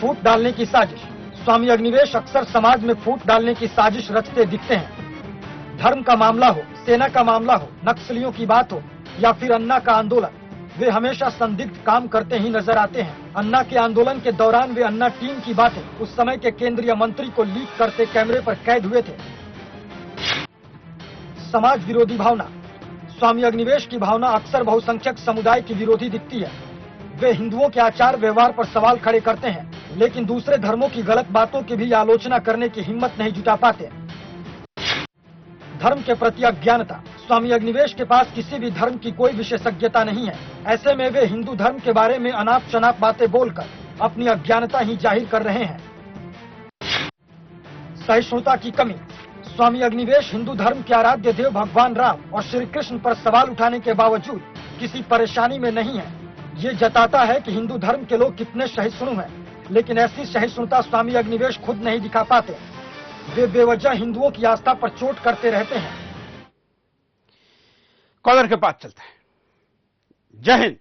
B: फूट डालने की साजिश। स्वामी अग्निवेश अक्सर समाज में फूट डालने की साजिश रचते दिखते हैं। धर्म का मामला हो, सेना का मामला हो, नक्सलियों की बात हो या फिर अन्ना का आंदोलन, वे हमेशा संदिग्ध काम करते ही नजर आते हैं। अन्ना के आंदोलन के दौरान वे अन्ना टीम की बातें उस समय के केंद्रीय मंत्री को लीक करते कैमरे पर कैद हुए थे। समाज विरोधी भावना। स्वामी अग्निवेश की भावना अक्सर बहुसंख्यक समुदाय की विरोधी दिखती है। वे हिंदुओं के आचार व्यवहार पर सवाल खड़े करते हैं, लेकिन दूसरे धर्मों की गलत बातों की भी आलोचना करने की हिम्मत नहीं जुटा पाते। धर्म के प्रति अज्ञानता। स्वामी अग्निवेश के पास किसी भी धर्म की कोई विशेषज्ञता नहीं है। ऐसे में वे हिंदू धर्म के बारे में अनाप शनाप बातें बोलकर अपनी अज्ञानता ही जाहिर कर रहे हैं। सहिष्णुता की कमी। स्वामी अग्निवेश हिंदू धर्म के आराध्य देव भगवान राम और श्री कृष्ण पर सवाल उठाने के बावजूद किसी परेशानी में नहीं है। ये जताता है कि हिंदू धर्म के लोग कितने सहिष्णु हैं, लेकिन ऐसी सहिष्णुता स्वामी अग्निवेश खुद नहीं दिखा पाते। वे बेवजह हिंदुओं की आस्था पर चोट करते रहते हैं।
A: कॉलर के पास चलते हैं। जय हिंद,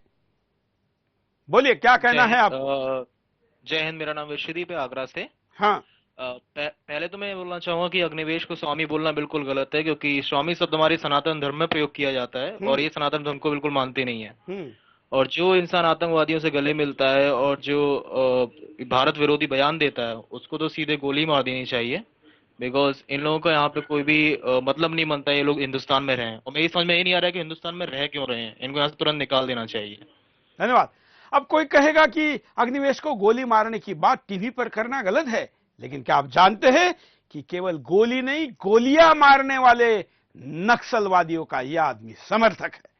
A: बोलिए क्या कहना है आप?
E: जय हिंद, मेरा नाम विश्वदीप है, आगरा से।
A: हाँ,
E: पहले तो मैं बोलना चाहूंगा कि अग्निवेश को स्वामी बोलना बिल्कुल गलत है, क्योंकि स्वामी शब्द हमारे सनातन धर्म में प्रयोग किया जाता है और ये सनातन धर्म को बिल्कुल मानते नहीं है। और जो इंसान आतंकवादियों से गले मिलता है और जो भारत विरोधी बयान देता है उसको तो सीधे गोली मार देनी चाहिए, बिकॉज इन लोगों का यहाँ पे कोई भी मतलब नहीं बनता है ये लोग हिंदुस्तान में रहें। और मेरी समझ में ये नहीं आ रहा है कि हिंदुस्तान में रह क्यों रहे हैं, इनको यहाँ से तुरंत निकाल देना चाहिए।
A: धन्यवाद। अब कोई कहेगा कि अग्निवेश को गोली मारने की बात टीवी पर करना गलत है, लेकिन क्या आप जानते हैं कि केवल गोली नहीं, गोलियां मारने वाले नक्सलवादियों का यह आदमी समर्थक है।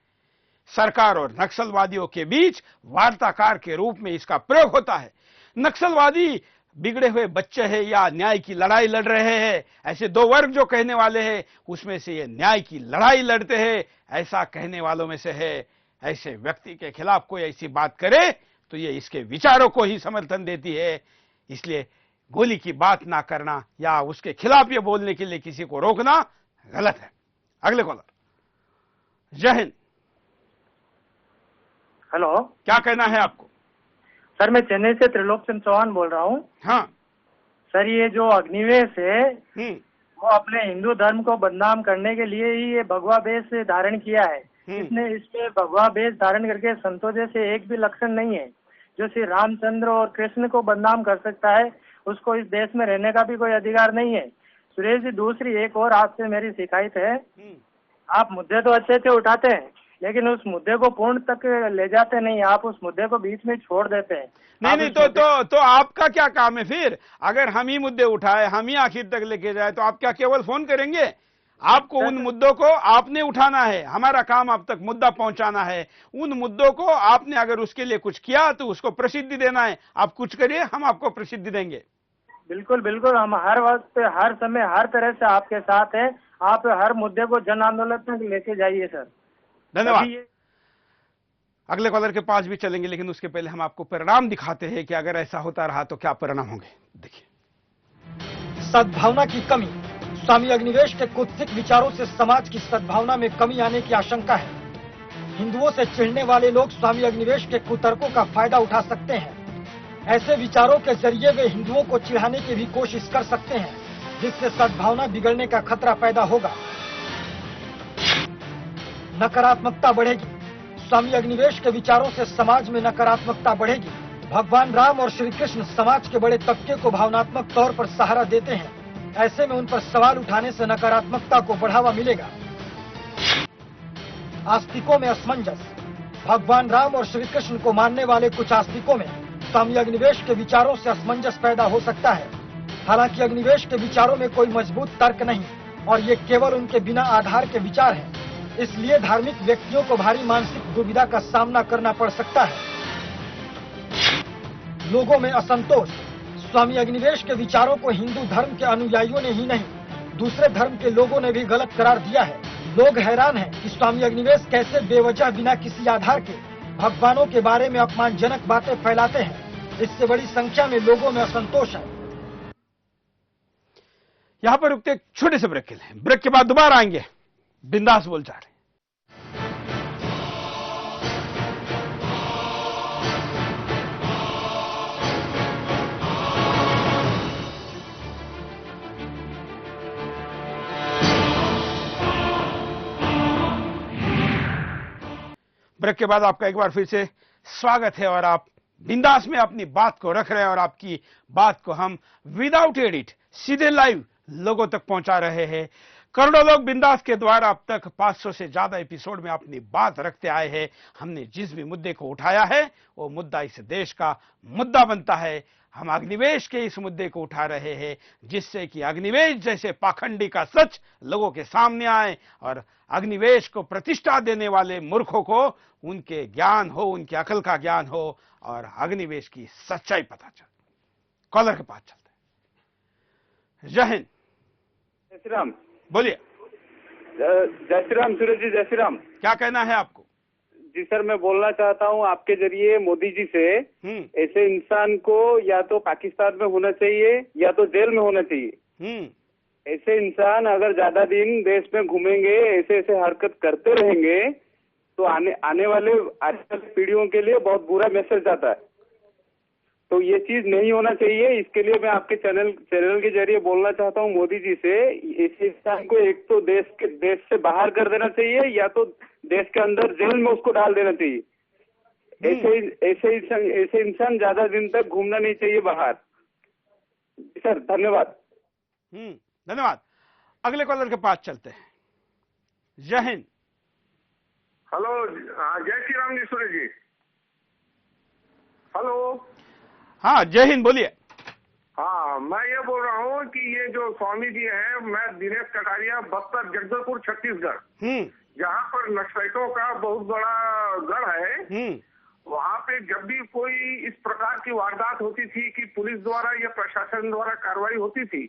A: सरकार और नक्सलवादियों के बीच वार्ताकार के रूप में इसका प्रयोग होता है। नक्सलवादी बिगड़े हुए बच्चे हैं या न्याय की लड़ाई लड़ रहे हैं, ऐसे दो वर्ग जो कहने वाले हैं उसमें से ये न्याय की लड़ाई लड़ते हैं, ऐसा कहने वालों में से है। ऐसे व्यक्ति के खिलाफ कोई ऐसी बात करे तो ये इसके विचारों को ही समर्थन देती है। इसलिए गोली की बात ना करना या उसके खिलाफ ये बोलने के लिए किसी को रोकना गलत है। अगले कॉलर। जय हिंद।
F: हेलो,
A: क्या कहना है आपको?
F: सर, मैं चेन्नई से त्रिलोक चंद चौहान बोल रहा हूँ।
A: हाँ
F: सर, ये जो अग्निवेश है वो अपने हिंदू धर्म को बदनाम करने के लिए ही ये भगवा वेश धारण किया है। इसने इसमें भगवा वेश धारण करके संतों जैसे एक भी लक्षण नहीं है। जो श्री रामचंद्र और कृष्ण को बदनाम कर सकता है उसको इस देश में रहने का भी कोई अधिकार नहीं है। सुरेश जी, दूसरी एक और आपसे मेरी शिकायत है, आप मुद्दे तो अच्छे अच्छे उठाते हैं लेकिन उस मुद्दे को पूर्ण तक ले जाते नहीं, आप उस मुद्दे को बीच में छोड़ देते हैं।
A: नहीं, तो आपका क्या काम है फिर? अगर हम ही मुद्दे उठाए, हम ही आखिर तक लेके जाए तो आप क्या केवल फोन करेंगे? आपको उन मुद्दों को आपने उठाना है, हमारा काम आप तक मुद्दा पहुंचाना है। उन मुद्दों को आपने अगर उसके लिए कुछ किया तो उसको प्रसिद्धि देना है। आप कुछ करिए, हम आपको प्रसिद्धि देंगे।
F: बिल्कुल बिल्कुल, हम हर वक्त, हर समय, हर तरह से आपके साथ हैं। आप हर मुद्दे को जन आंदोलन तक लेके जाइए सर।
A: धन्यवाद। अगले कॉलर के पास भी चलेंगे, लेकिन उसके पहले हम आपको परिणाम दिखाते हैं कि अगर ऐसा होता रहा तो क्या परिणाम होंगे। देखिए।
B: सद्भावना की कमी। स्वामी अग्निवेश के कुत्सित विचारों से समाज की सद्भावना में कमी आने की आशंका है। हिंदुओं से चिढ़ने वाले लोग स्वामी अग्निवेश के कुतर्कों का फायदा उठा सकते हैं। ऐसे विचारों के जरिए वे हिंदुओं को चिढ़ाने की भी कोशिश कर सकते हैं, जिससे सद्भावना बिगड़ने का खतरा पैदा होगा। नकारात्मकता बढ़ेगी। स्वामी अग्निवेश के विचारों से समाज में नकारात्मकता बढ़ेगी। भगवान राम और श्री कृष्ण समाज के बड़े तबके को भावनात्मक तौर पर सहारा देते हैं। ऐसे में उन पर सवाल उठाने से नकारात्मकता को बढ़ावा मिलेगा। आस्तिकों में असमंजस। भगवान राम और श्री कृष्ण को मानने वाले कुछ आस्तिकों में स्वामी अग्निवेश के विचारों से असमंजस पैदा हो सकता है। हालांकि अग्निवेश के विचारों में कोई मजबूत तर्क नहीं और ये केवल उनके बिना आधार के विचार हैं। इसलिए धार्मिक व्यक्तियों को भारी मानसिक दुविधा का सामना करना पड़ सकता है। लोगों में असंतोष। स्वामी अग्निवेश के विचारों को हिंदू धर्म के अनुयायियों ने ही नहीं, दूसरे धर्म के लोगों ने भी गलत करार दिया है। लोग हैरान हैं कि स्वामी अग्निवेश कैसे बेवजह बिना किसी आधार के भगवानों के बारे में अपमानजनक बातें फैलाते हैं। इससे बड़ी संख्या में लोगों में असंतोष है।
A: यहां पर रुकते छोटे से ब्रेक के लिए, ब्रेक के बाद दोबारा आएंगे। बिंदास बोल जा रहे। ब्रेक के बाद आपका एक बार फिर से स्वागत है और आप बिंदास में अपनी बात को रख रहे हैं और आपकी बात को हम विदाउट एडिट सीधे लाइव लोगों तक पहुंचा रहे हैं। करोड़ों लोग बिंदास के द्वारा अब तक 500 से ज्यादा एपिसोड में अपनी बात रखते आए हैं। हमने जिस भी मुद्दे को उठाया है वो मुद्दा इस देश का मुद्दा बनता है। हम अग्निवेश के इस मुद्दे को उठा रहे हैं जिससे कि अग्निवेश जैसे पाखंडी का सच लोगों के सामने आए और अग्निवेश को प्रतिष्ठा देने वाले मूर्खों को उनके ज्ञान हो, उनकी अकल का ज्ञान हो और अग्निवेश की सच्चाई पता चले। कॉलर के पास चलते हैं। जय हिंद।
G: जय श्री राम।
A: बोलिए।
G: जय श्री राम सूरज जी, जय श्री राम।
A: क्या कहना है आपको?
G: जी सर, मैं बोलना चाहता हूँ आपके जरिए मोदी जी से, ऐसे इंसान को या तो पाकिस्तान में होना चाहिए या तो जेल में होना चाहिए। ऐसे इंसान अगर ज्यादा दिन देश में घूमेंगे, ऐसे ऐसे हरकत करते रहेंगे तो आने वाले पीढ़ियों के लिए बहुत बुरा मैसेज जाता है। तो ये चीज नहीं होना चाहिए। इसके लिए मैं आपके चैनल के जरिए बोलना चाहता हूँ मोदी जी से, इस इंसान को एक तो देश से बाहर कर देना चाहिए या तो देश के अंदर जेल में उसको डाल देना चाहिए। ऐसे इंसान ज्यादा दिन तक घूमना नहीं चाहिए बाहर। सर धन्यवाद।
A: धन्यवाद। अगले कॉलर के पास चलते हैं। जय हिंद।
I: हेलो, जय श्री राम जी सूर्य जी। हेलो।
A: हाँ जय हिंद, बोलिए।
I: हाँ, मैं ये बोल रहा हूँ कि ये जो स्वामी जी हैं, मैं दिनेश कटारिया, बस्तर जगदलपुर छत्तीसगढ़, जहाँ पर नक्सलियों का बहुत बड़ा गढ़ है, वहाँ पे जब भी कोई इस प्रकार की वारदात होती थी कि पुलिस द्वारा या प्रशासन द्वारा कार्रवाई होती थी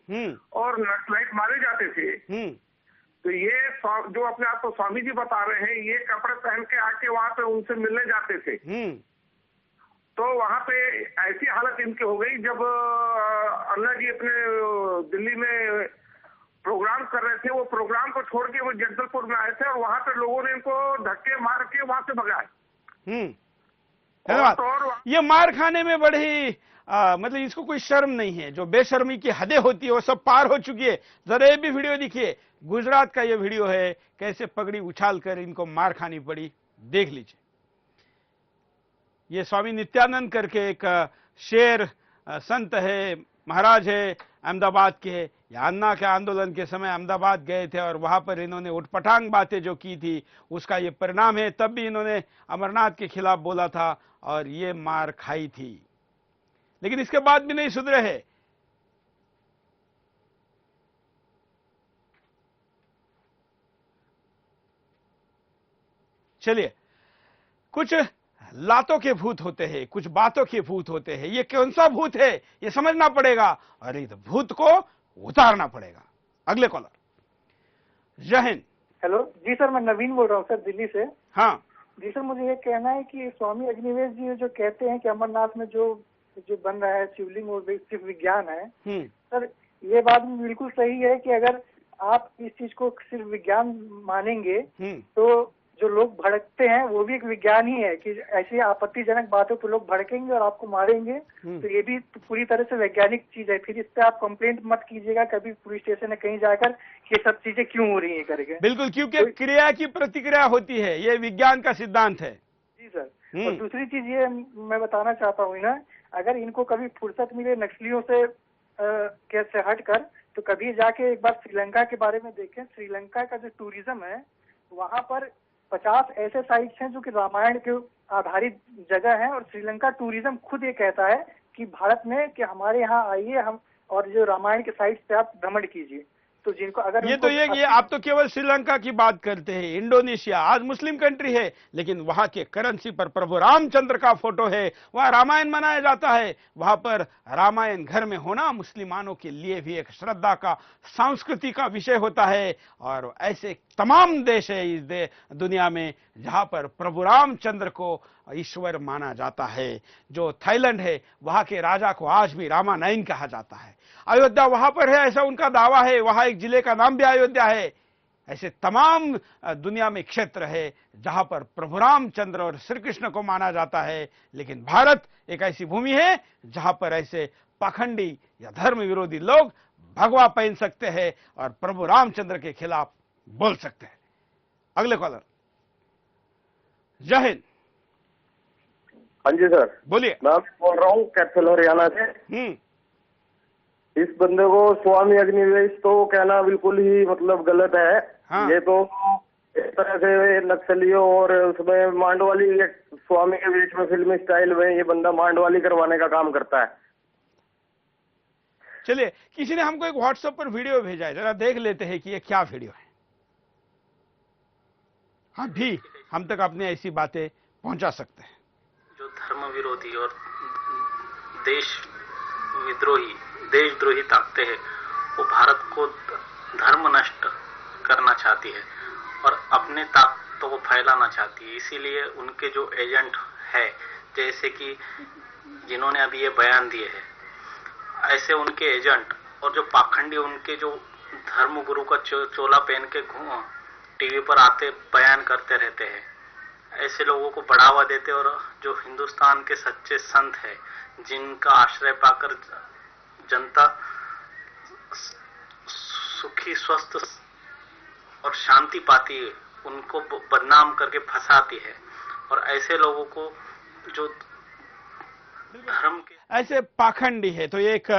I: और नक्सलाइट मारे जाते थे, तो ये जो अपने आप को स्वामी जी बता रहे हैं, ये कपड़े पहन के आके वहाँ पे उनसे मिलने जाते थे। तो वहाँ पे ऐसी हालत इनकी हो गई, जब अन्ना जी अपने दिल्ली में प्रोग्राम कर रहे थे, वो प्रोग्राम को छोड़ के वो जगदलपुर में आए थे और वहाँ पे लोगों ने इनको धक्के मार के वहाँ से भगाए।
A: धन्यवाद। ये मार खाने में बड़ी मतलब इसको कोई शर्म नहीं है। जो बेशर्मी की हदें होती है वो सब पार हो चुकी है। जरा ये भी वीडियो दिखिए, गुजरात का ये वीडियो है, कैसे पगड़ी उछाल कर इनको मार खानी पड़ी, देख लीजिए। ये स्वामी नित्यानंद करके एक शेर संत है, महाराज है, अहमदाबाद के। या अन्ना के आंदोलन के समय अहमदाबाद गए थे और वहां पर इन्होंने उठपटांग बातें जो की थी उसका ये परिणाम है। तब भी इन्होंने अमरनाथ के खिलाफ बोला था और ये मार खाई थी, लेकिन इसके बाद भी नहीं सुधरे हैं। चलिए, कुछ लातों के भूत होते हैं, कुछ बातों के भूत होते हैं। ये कौन सा भूत है ये समझना पड़ेगा और इस भूत को उतारना पड़ेगा। अगले कॉलर। जय हिंद।
J: हेलो जी सर, मैं नवीन बोल रहा हूँ सर, दिल्ली से।
A: हाँ
J: जी सर, मुझे ये कहना है कि स्वामी अग्निवेश जी जो कहते हैं कि अमरनाथ में जो बन रहा है शिवलिंग और सिर्फ विज्ञान है, सर ये बात बिल्कुल सही है कि अगर आप इस चीज को सिर्फ विज्ञान मानेंगे तो जो लोग भड़कते हैं वो भी एक विज्ञान ही है कि ऐसी आपत्तिजनक बातों पर लोग भड़केंगे और आपको मारेंगे, तो ये भी पूरी तरह से वैज्ञानिक चीज है। फिर इस पे आप कंप्लेंट मत कीजिएगा कभी पुलिस स्टेशन में कहीं जाकर कि ये सब चीजें क्यों हो रही है करके।
A: बिल्कुल, क्योंकि क्रिया की प्रतिक्रिया होती है, ये विज्ञान का सिद्धांत है।
J: जी सर। और दूसरी चीज ये मैं बताना चाहता हूँ ना, अगर इनको कभी फुर्सत मिले नक्सलियों से कैसे हटकर, तो कभी जाके एक बार श्रीलंका के बारे में देखें। श्रीलंका का जो टूरिज्म है, वहाँ पर 50 ऐसे साइट्स हैं जो कि रामायण के आधारित जगह है और श्रीलंका टूरिज्म खुद ये कहता है कि भारत में कि हमारे यहाँ आइए हम और जो रामायण के साइट्स पे आप भ्रमण कीजिए। तो जिनको अगर
A: ये आप तो केवल श्रीलंका की बात करते हैं। इंडोनेशिया आज मुस्लिम कंट्री है, लेकिन वहां के करेंसी पर प्रभु रामचंद्र का फोटो है, वहां रामायण मनाया जाता है। वहां पर रामायण घर में होना मुसलमानों के लिए भी एक श्रद्धा का, संस्कृति का विषय होता है। और ऐसे तमाम देश है इस दुनिया में जहां पर प्रभु रामचंद्र को ईश्वर माना जाता है। जो थाईलैंड है, वहां के राजा को आज भी रामानयन कहा जाता है। अयोध्या वहां पर है, ऐसा उनका दावा है। वहां एक जिले का नाम भी अयोध्या है। ऐसे तमाम दुनिया में क्षेत्र है जहां पर प्रभु रामचंद्र और श्री कृष्ण को माना जाता है। लेकिन भारत एक ऐसी भूमि है जहां पर ऐसे पाखंडी या धर्म विरोधी लोग भगवा पहन सकते हैं और प्रभु रामचंद्र के खिलाफ बोल सकते हैं। अगले कॉलर। जय हिंद।
X: हाँ जी सर,
A: बोलिए।
X: मैं बोल रहा हूँ कैथल हरियाणा से।
N: इस बंदे को स्वामी अग्निवेश तो कहना बिल्कुल ही मतलब गलत है।
A: हाँ।
N: ये तो इस तरह से नक्सलियों और उसमें मांडवाली स्वामी के वेश में फिल्मी स्टाइल में ये बंदा मांडवाली करवाने का काम करता है।
A: चलिए, किसी ने हमको एक व्हाट्सएप पर वीडियो भेजा है, जरा देख लेते हैं कि ये क्या वीडियो है। हाँ भी हम तक अपने ऐसी बातें पहुंचा सकते हैं।
D: जो धर्म विरोधी और देशद्रोही ताकतें हैं, वो भारत को धर्म नष्ट करना चाहती है और अपने ताकतों को फैलाना चाहती है। इसीलिए उनके जो एजेंट है, जैसे कि जिन्होंने अभी ये बयान दिए हैं, ऐसे उनके एजेंट और जो पाखंडी उनके जो धर्म गुरु का चोला पहन के टीवी पर आते बयान करते रहते हैं, ऐसे लोगों को बढ़ावा देते और जो हिंदुस्तान के सच्चे संत हैं, जिनका आश्रय पाकर जनता सुखी स्वस्थ और शांति पाती है, उनको बदनाम करके फंसाती है। और ऐसे लोगों को जो धर्म के
A: ऐसे पाखंडी है, तो एक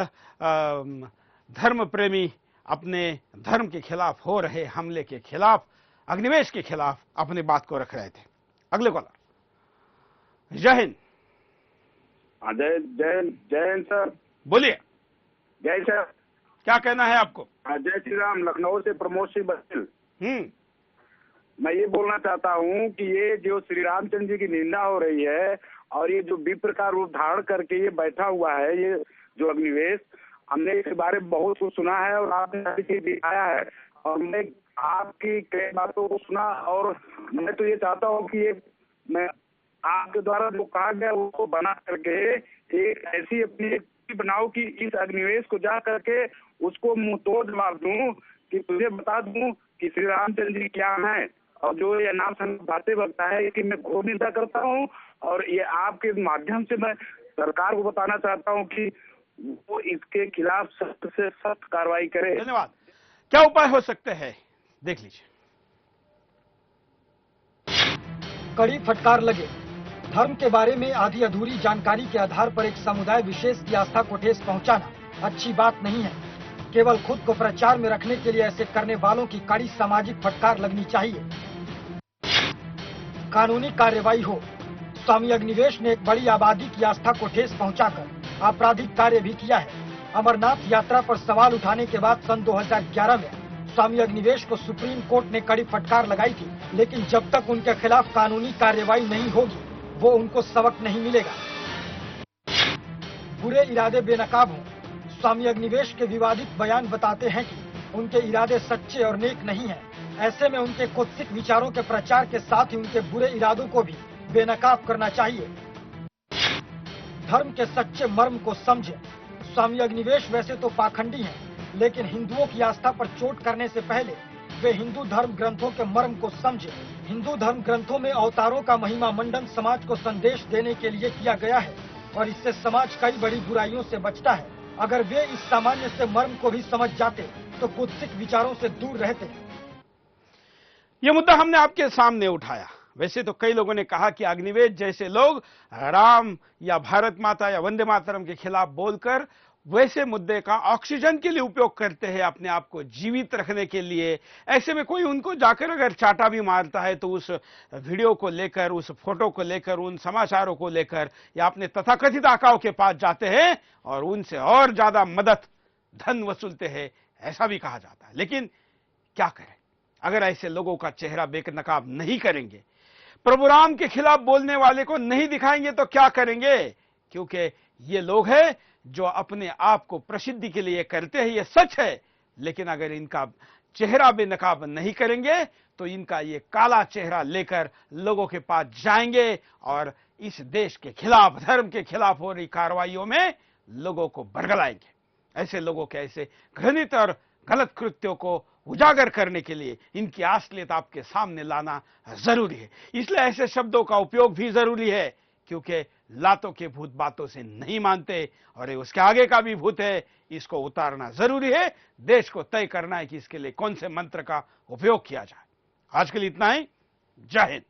A: धर्म प्रेमी अपने धर्म के खिलाफ हो रहे हमले के खिलाफ, अग्निवेश के खिलाफ अपनी बात को रख रहे थे। अगले कॉलर। जय हिंद।
I: जय हिंद सर।
A: बोलिए।
I: जय सर।
A: क्या कहना है आपको?
I: जय श्री राम। लखनऊ से प्रमोद सिंह बघेल। मैं ये बोलना चाहता हूँ कि ये जो श्री रामचंद्र जी की निंदा हो रही है और ये जो विप्र का रूप धारण करके ये बैठा हुआ है, ये जो अग्निवेश, हमने इसके बारे में बहुत कुछ सुना है और आपने दिखाया है और मैं आपकी कई बातों को सुना और मैं तो ये चाहता हूँ कि ये मैं आपके द्वारा जो कहा गया उसको बना करके एक ऐसी अपनी बनाओ कि इस अग्निवेश को जा करके उसको मुंह तोड़ जवाब दूं कि तुझे बता दूं कि श्री रामचंद्र जी क्या है। और जो ये नाम बातें बनता है कि मैं घोर निंदा करता हूँ और ये आपके माध्यम से मैं सरकार को बताना चाहता हूँ कि वो इसके खिलाफ सख्त से सख्त कार्रवाई करे।
A: धन्यवाद। क्या उपाय हो सकते हैं, देख लीजिए।
B: कड़ी फटकार लगे। धर्म के बारे में आधी अधूरी जानकारी के आधार पर एक समुदाय विशेष की आस्था को ठेस पहुंचाना अच्छी बात नहीं है। केवल खुद को प्रचार में रखने के लिए ऐसे करने वालों की कड़ी सामाजिक फटकार लगनी चाहिए। कानूनी कार्रवाई हो। स्वामी अग्निवेश ने एक बड़ी आबादी की आस्था को ठेस पहुंचाकर आपराधिक कार्य भी किया है। अमरनाथ यात्रा पर सवाल उठाने के बाद सन 2011 में स्वामी अग्निवेश को सुप्रीम कोर्ट ने कड़ी फटकार लगाई थी, लेकिन जब तक उनके खिलाफ कानूनी कार्रवाई नहीं होगी वो उनको सबक नहीं मिलेगा। बुरे इरादे बेनकाब हों। स्वामी अग्निवेश के विवादित बयान बताते हैं कि उनके इरादे सच्चे और नेक नहीं हैं। ऐसे में उनके कुत्सित विचारों के प्रचार के साथ ही उनके बुरे इरादों को भी बेनकाब करना चाहिए। धर्म के सच्चे मर्म को समझे। स्वामी अग्निवेश वैसे तो पाखंडी हैं, लेकिन हिंदुओं की आस्था पर चोट करने से पहले वे हिंदू धर्म ग्रंथों के मर्म को समझे। हिंदू धर्म ग्रंथों में अवतारों का महिमा मंडन समाज को संदेश देने के लिए किया गया है और इससे समाज कई बड़ी बुराइयों से बचता है। अगर वे इस सामान्य से मर्म को भी समझ जाते तो कुत्सित विचारों से दूर रहते।
A: ये मुद्दा हमने आपके सामने उठाया। वैसे तो कई लोगों ने कहा कि अग्निवेश जैसे लोग राम या भारत माता या वंदे मातरम के खिलाफ बोलकर वैसे मुद्दे का ऑक्सीजन के लिए उपयोग करते हैं, अपने आप को जीवित रखने के लिए। ऐसे में कोई उनको जाकर अगर चाटा भी मारता है तो उस वीडियो को लेकर, उस फोटो को लेकर, उन समाचारों को लेकर या अपने तथाकथित आकाओं के पास जाते हैं और उनसे और ज्यादा मदद धन वसूलते हैं, ऐसा भी कहा जाता है। लेकिन क्या करें, अगर ऐसे लोगों का चेहरा बेनकाब नहीं करेंगे, प्रभु राम के खिलाफ बोलने वाले को नहीं दिखाएंगे तो क्या करेंगे? क्योंकि ये लोग हैं जो अपने आप को प्रसिद्धि के लिए करते हैं, ये सच है। लेकिन अगर इनका चेहरा बेनकाब नहीं करेंगे तो इनका ये काला चेहरा लेकर लोगों के पास जाएंगे और इस देश के खिलाफ, धर्म के खिलाफ हो रही कार्रवाइयों में लोगों को बरगलाएंगे। ऐसे लोगों के ऐसे घृणित और गलत कृत्यों को उजागर करने के लिए इनकी असलियत आपके सामने लाना जरूरी है। इसलिए ऐसे शब्दों का उपयोग भी जरूरी है, क्योंकि लातों के भूत बातों से नहीं मानते और उसके आगे का भी भूत है, इसको उतारना जरूरी है। देश को तय करना है कि इसके लिए कौन से मंत्र का उपयोग किया जाए। आज के लिए इतना ही। जय हिंद।